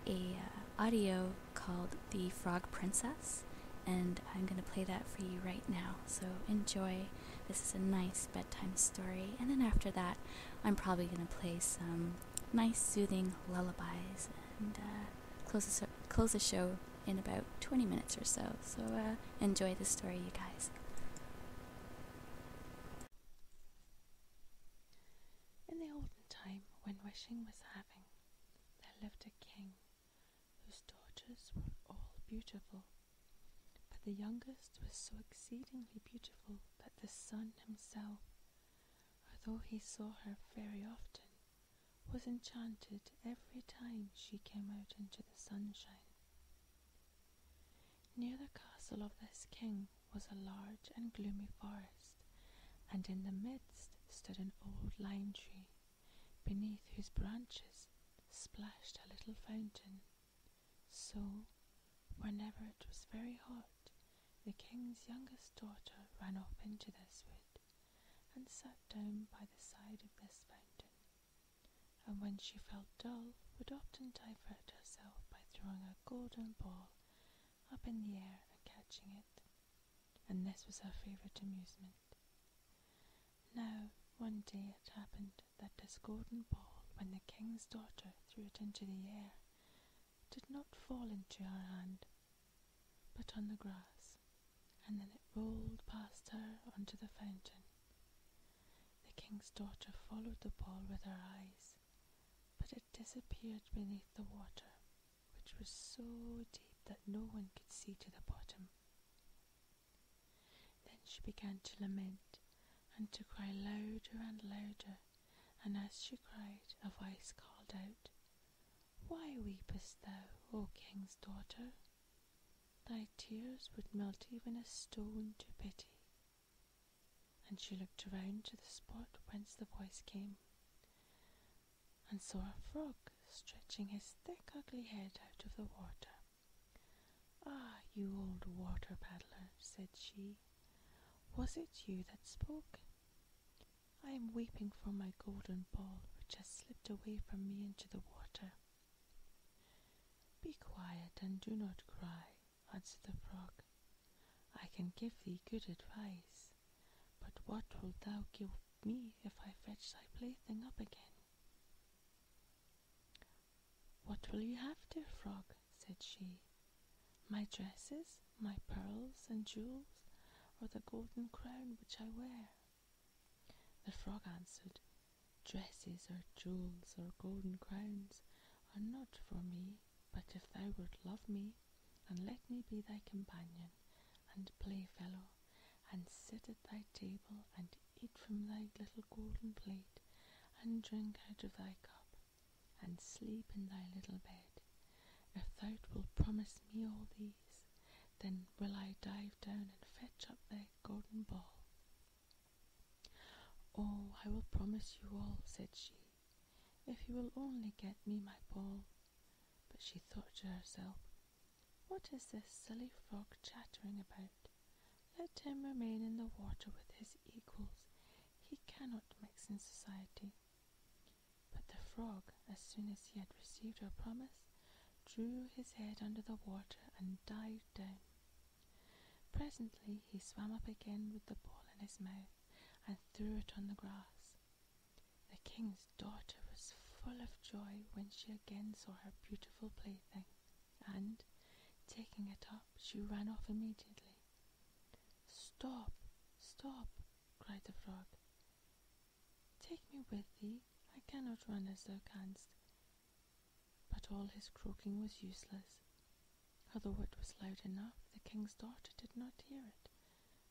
Speaker 3: a audio called The Frog Princess, and I'm going to play that for you right now. So enjoy. This is a nice bedtime story, and then after that I'm probably going to play some nice soothing lullabies and close the show in about 20 minutes or so. So enjoy the story, you guys.
Speaker 7: In the olden time, when wishing was having, there lived a king whose daughters were all beautiful, but the youngest was so exceedingly beautiful that the sun himself, although he saw her very often, was enchanted every time she came out into the sunshine. Near the castle of this king was a large and gloomy forest, and in the midst stood an old lime tree, beneath whose branches splashed a little fountain. So, whenever it was very hot, the king's youngest daughter ran off into this wood, and sat down by the side of this fountain, and when she felt dull, would often divert herself by throwing a golden ball up in the air and catching it, and this was her favourite amusement. Now, one day it happened that this golden ball, when the king's daughter threw it into the air, did not fall into her hand, but on the grass, and then it rolled past her onto the fountain. The king's daughter followed the ball with her eyes, but it disappeared beneath the water, which was so deep that no one could see to the bottom. Then she began to lament, and to cry louder and louder, and as she cried, a voice called out, "Why weepest thou, O king's daughter? Thy tears would melt even a stone to pity." And she looked around to the spot whence the voice came, and saw a frog stretching his thick ugly head out of the water. "Ah, you old water paddler," said she, "was it you that spoke? I am weeping for my golden ball, which has slipped away from me into the water." "Be quiet and do not cry," answered the frog. "I can give thee good advice, but what wilt thou give me if I fetch thy plaything up again?" "What will you have, dear frog?" said she. "My dresses, my pearls and jewels, or the golden crown which I wear?" The frog answered, "Dresses or jewels or golden crowns are not for me, but if thou wilt love me, and let me be thy companion and playfellow, and sit at thy table, and eat from thy little golden plate, and drink out of thy cup, and sleep in thy little bed, if thou wilt promise me all these, then will I dive down and fetch up thy golden ball." "Oh, I will promise you all," said she, "if you will only get me my ball." But she thought to herself, "What is this silly frog chattering about? Let him remain in the water with his equals. He cannot mix in society." But the frog, as soon as he had received her promise, drew his head under the water and dived down. Presently he swam up again with the ball in his mouth and threw it on the grass. The king's daughter was full of joy when she again saw her beautiful plaything, and, taking it up, she ran off immediately. "Stop, stop," cried the frog. "Take me with thee, I cannot run as thou canst." But all his croaking was useless. Although it was loud enough, the king's daughter did not hear it,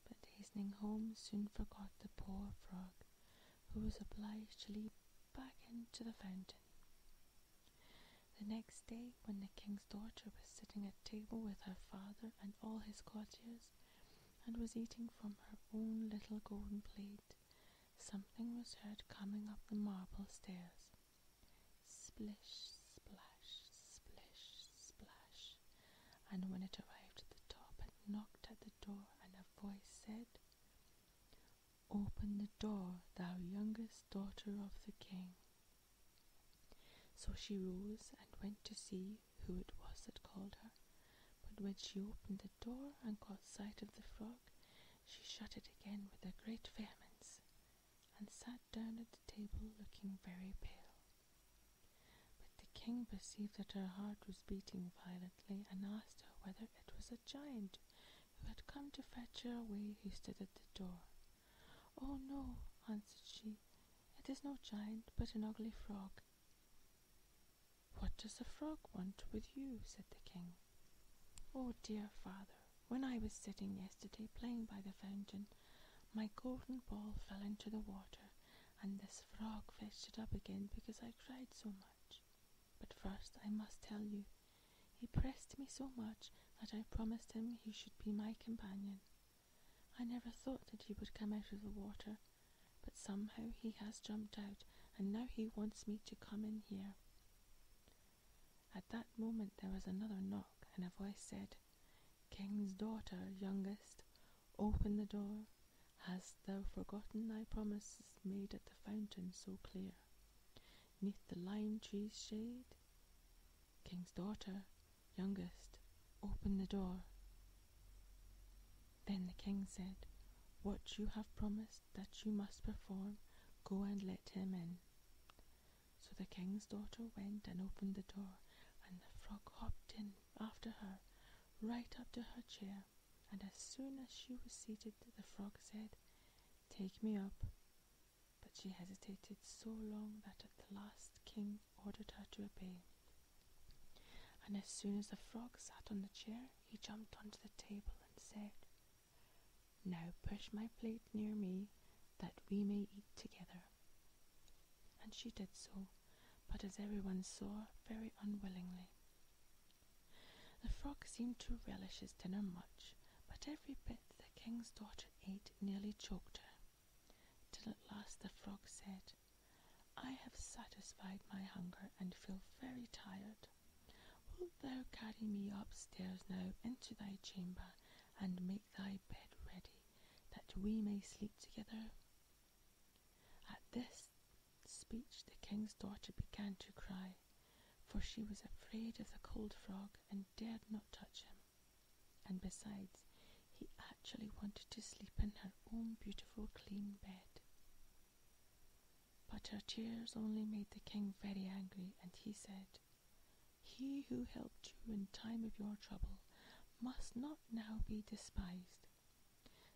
Speaker 7: but hastening home soon forgot the poor frog, who was obliged to leap back into the fountain. The next day, when the king's daughter was sitting at table with her father and all his courtiers, and was eating from her own little golden plate, something was heard coming up the marble stairs. Splish, splash, splish, splash. And when it arrived at the top, it knocked at the door, and a voice said, "Open the door, thou youngest daughter of the king." So she rose and went to see who it was that called her, but when she opened the door and caught sight of the frog, she shut it again with a great vehemence, and sat down at the table looking very pale. But the king perceived that her heart was beating violently, and asked her whether it was a giant who had come to fetch her away, who stood at the door. "Oh no," answered she, "it is no giant, but an ugly frog." "What does the frog want with you?" said the king. "Oh dear father, when I was sitting yesterday playing by the fountain, my golden ball fell into the water, and this frog fetched it up again because I cried so much. But first I must tell you, he pressed me so much that I promised him he should be my companion. I never thought that he would come out of the water, but somehow he has jumped out, and now he wants me to come in here." At that moment there was another knock, and a voice said, "King's daughter, youngest, open the door. Hast thou forgotten thy promises made at the fountain so clear, 'neath the lime tree's shade? King's daughter, youngest, open the door." Then the king said, "What you have promised that you must perform, go and let him in." So the king's daughter went and opened the door, and the frog hopped in after her, right up to her chair, and as soon as she was seated, the frog said, "Take me up." But she hesitated so long that at the last the king ordered her to obey. And as soon as the frog sat on the chair, he jumped onto the table and said, "Now push my plate near me, that we may eat together." And she did so, but as everyone saw, very unwillingly. The frog seemed to relish his dinner much, but every bit the king's daughter ate nearly choked her, till at last the frog said, "I have satisfied my hunger and feel very tired. Wilt thou carry me upstairs now into thy chamber, and make thy bed ready, that we may sleep together?" At this speech the king's daughter began to cry, for she was afraid of the cold frog and dared not touch him, and besides, he actually wanted to sleep in her own beautiful clean bed. But her tears only made the king very angry, and he said, "He who helped you in time of your trouble must not now be despised."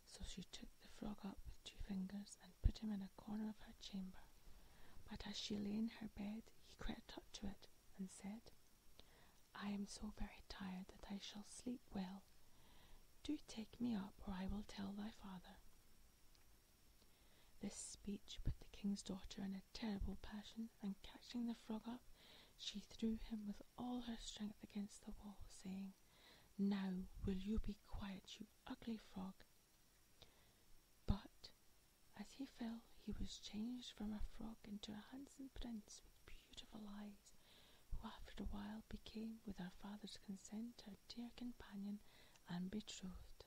Speaker 7: So she took the frog up with 2 fingers and put him in a corner of her chamber. But as she lay in her bed, he crept up to it and said, "I am so very tired that I shall sleep well. Do take me up, or I will tell thy father." This speech put the king's daughter in a terrible passion, and catching the frog up, she threw him with all her strength against the wall, saying, "Now will you be quiet, you ugly frog?" But as he fell, he was changed from a frog into a handsome prince with beautiful eyes, who after a while became, with her father's consent, her dear companion and betrothed.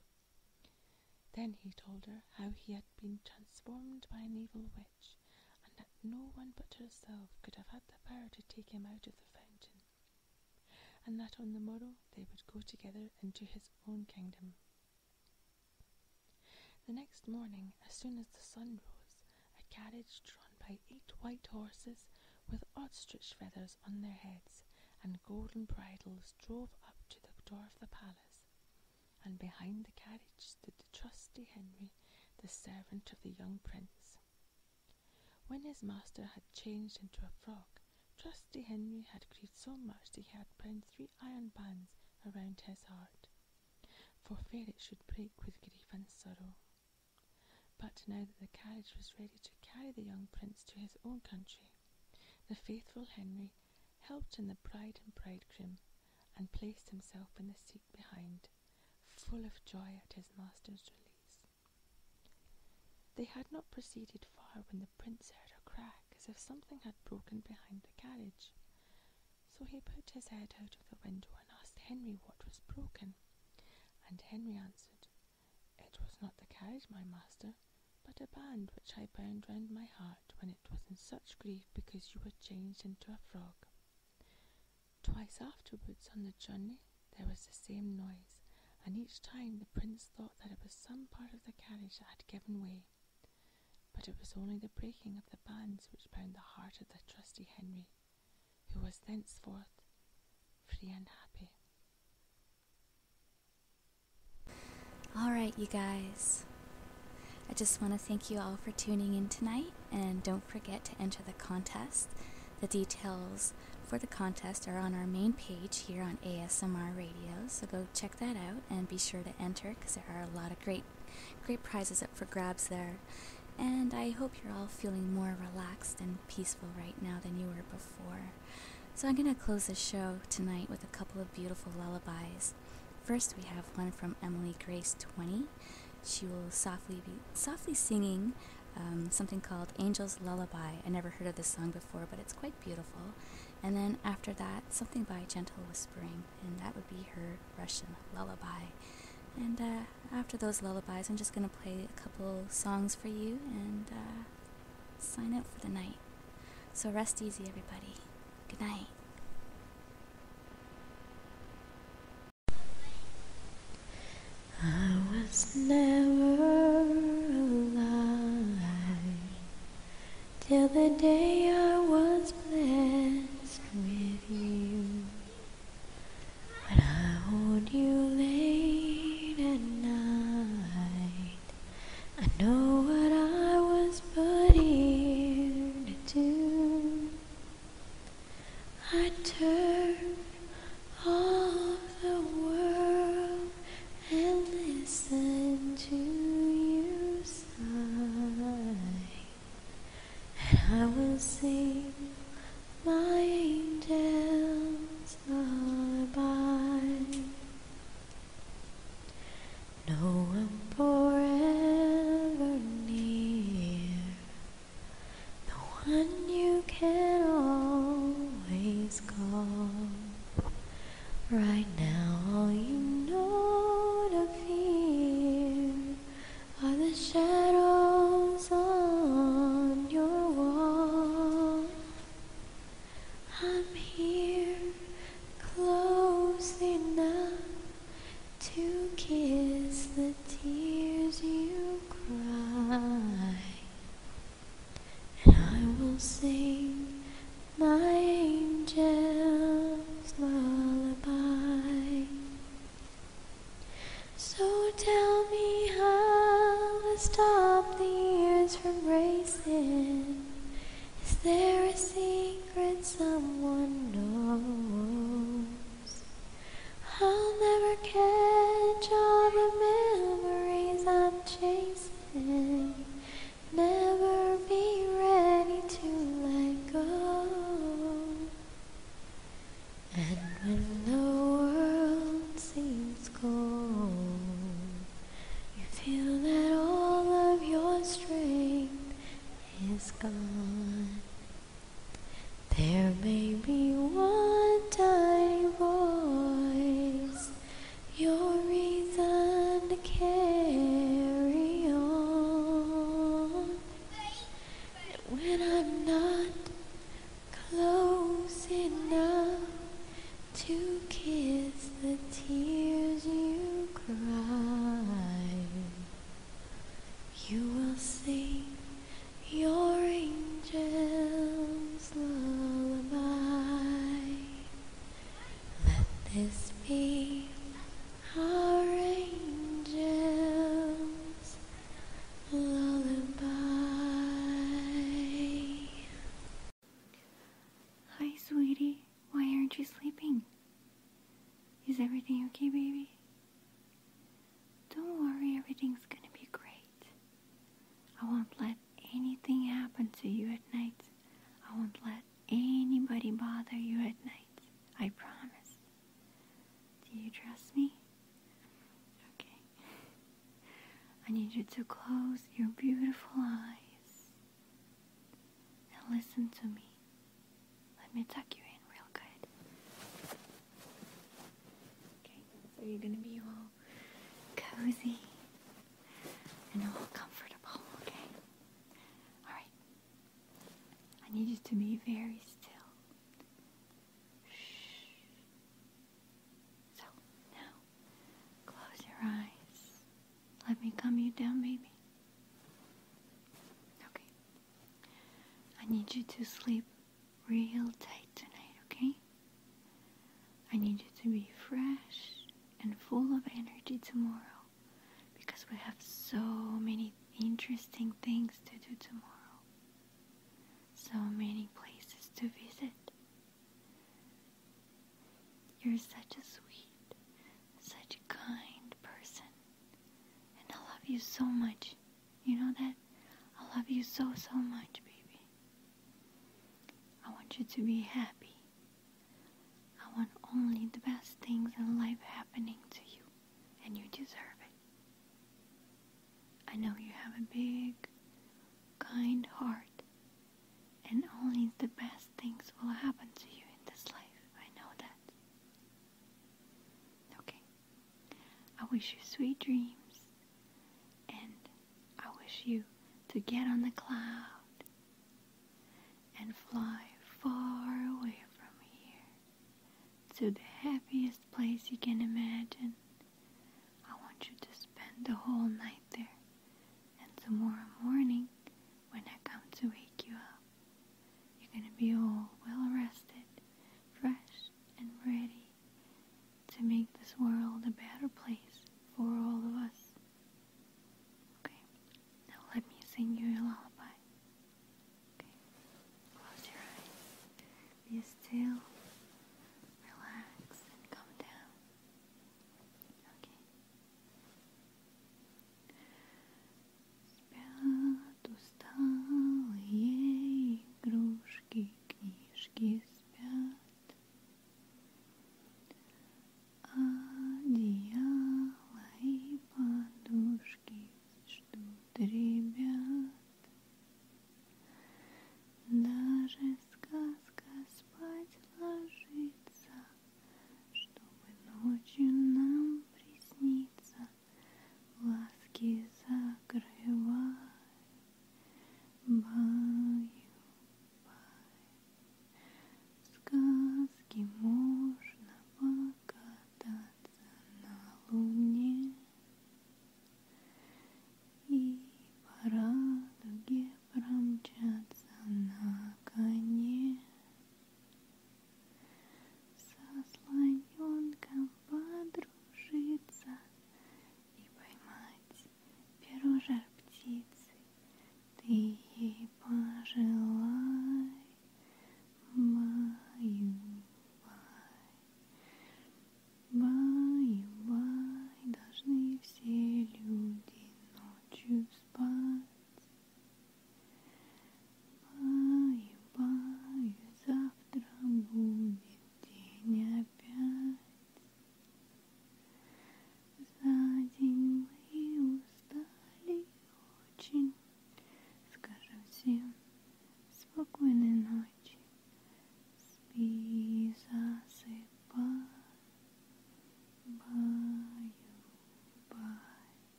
Speaker 7: Then he told her how he had been transformed by an evil witch, and that no one but herself could have had the power to take him out of the fountain. and that on the morrow they would go together into his own kingdom. The next morning, as soon as the sun rose, a carriage drawn by 8 white horses with ostrich feathers on their heads and golden bridles drove up to the door of the palace, and behind the carriage stood the trusty Henry, the servant of the young prince. When his master had changed into a frog, trusty Henry had grieved so much that he had bound 3 iron bands around his heart, for fear it should break with grief and sorrow. But now that the carriage was ready to carry the young prince to his own country, the faithful Henry helped in the bride and bridegroom, and placed himself in the seat behind, full of joy at his master's release. They had not proceeded far when the prince heard a crack as if something had broken behind the carriage. So he put his head out of the window and asked Henry what was broken, and Henry answered, "It was not the carriage, my master, but a band which I bound round my heart when it was in such grief because you were changed into a frog." Twice afterwards on the journey there was the same noise, and each time the prince thought that it was some part of the carriage that had given way. But it was only the breaking of the bands which bound the heart of the trusty Henry, who was thenceforth free and happy.
Speaker 3: Alright, you guys. I just want to thank you all for tuning in tonight, and don't forget to enter the contest. The details for the contest are on our main page here on ASMR Radio, so go check that out and be sure to enter, because there are a lot of great prizes up for grabs there. And I hope you're all feeling more relaxed and peaceful right now than you were before. So I'm going to close the show tonight with a couple of beautiful lullabies. First we have one from Emily Grace 20. She will softly be singing something called Angel's Lullaby. I never heard of this song before, but it's quite beautiful. And then after that, something by Gentle Whispering, and that would be her Russian lullaby. And after those lullabies, I'm just going to play a couple songs for you and sign out for the night. So rest easy, everybody. Good night.
Speaker 8: I was never alive till the day I was blessed with you. When I hold you late at night, I know what I was put here to do. I turned off the world and listen to you sigh, and I will sing my angel's lullaby. No, I'm forever near, the one you can always call. Right now all you know to fear are the shadows on your wall. I'm here close enough to kiss the
Speaker 9: won't let anything happen to you at night. I won't let anybody bother you at night. I promise. Do you trust me? Okay. I need you to close your beautiful eyes and listen to me. Let me tuck you in real good. Okay, so you're gonna be all cozy and all comfortable, okay? Alright. I need you to be very still. Shh. So, now, close your eyes. Let me calm you down, baby. Okay. I need you to sleep real tight tonight, okay? I need you to be fresh and full of energy tomorrow because we have so many interesting things to do tomorrow. So many places to visit. You're such a sweet, such a kind person. And I love you so much. You know that? I love you so, so much, baby. I want you to be happy. I want only the best things in life happening to you. And you deserve it. I know you have a big, kind heart. And only the best things will happen to you in this life. I know that. Okay. I wish you sweet dreams. And I wish you to get on the cloud and fly far away from here to the happiest place you can imagine. I want you to spend the whole night there. And tomorrow morning, when I come to wake you up, you're going to be all well rested, fresh, and ready to make this world a better place for all of us. Okay, now let me sing you a lullaby. Okay, close your eyes. Be still, relax, and calm down. Okay. Спят усталые игрушки, книжки спят, одеяло и подушки ждут ребят. Даже сказка спать ложится, чтобы ночью нам присниться. Глазки закрывай, баю-бай. В сказке можно покататься на луне и по радуге промчаться на коне. Со слоненком подружиться и поймать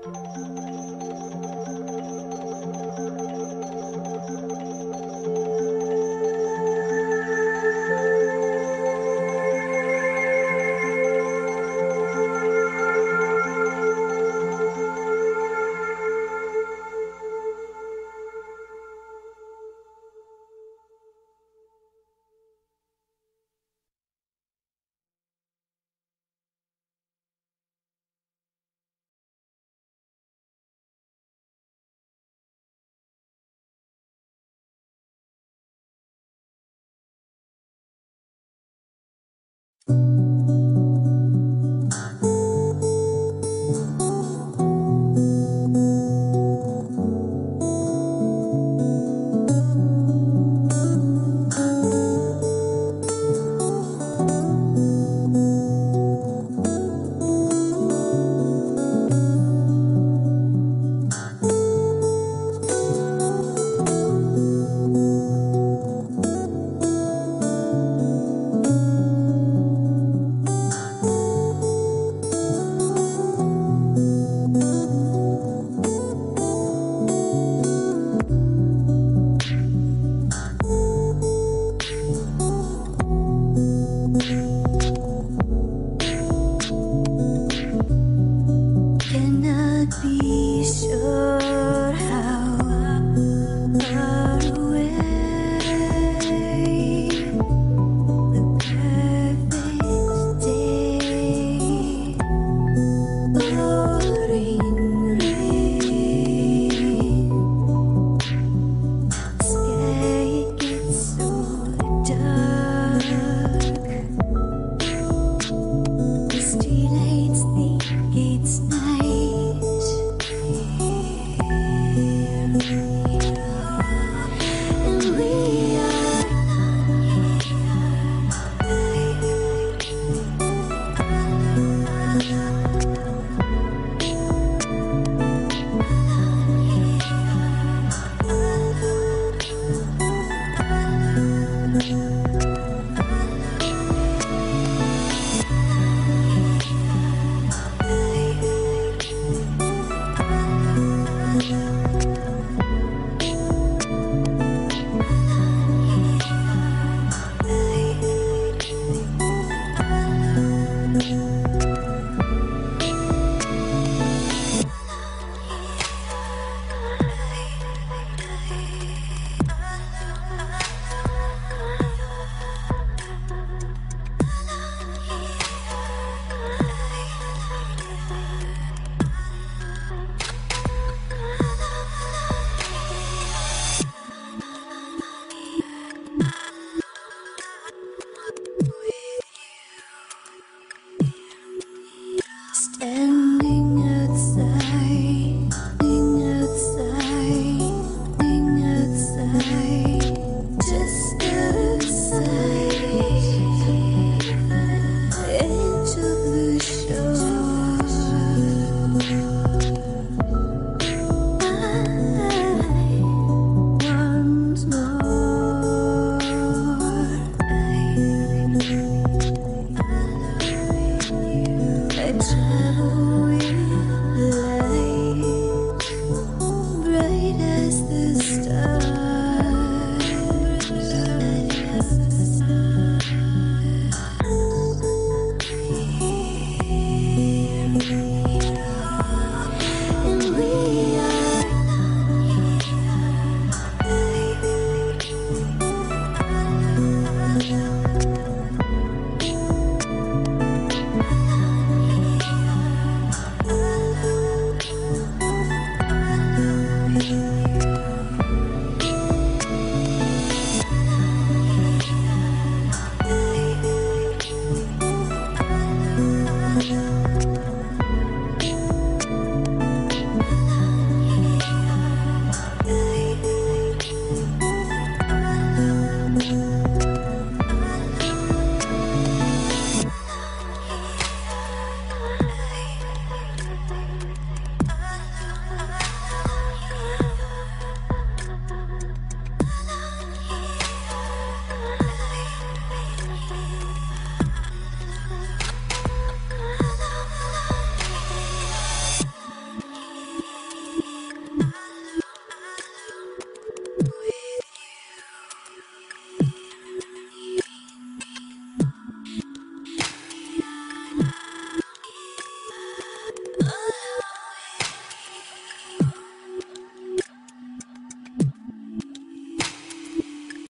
Speaker 10: You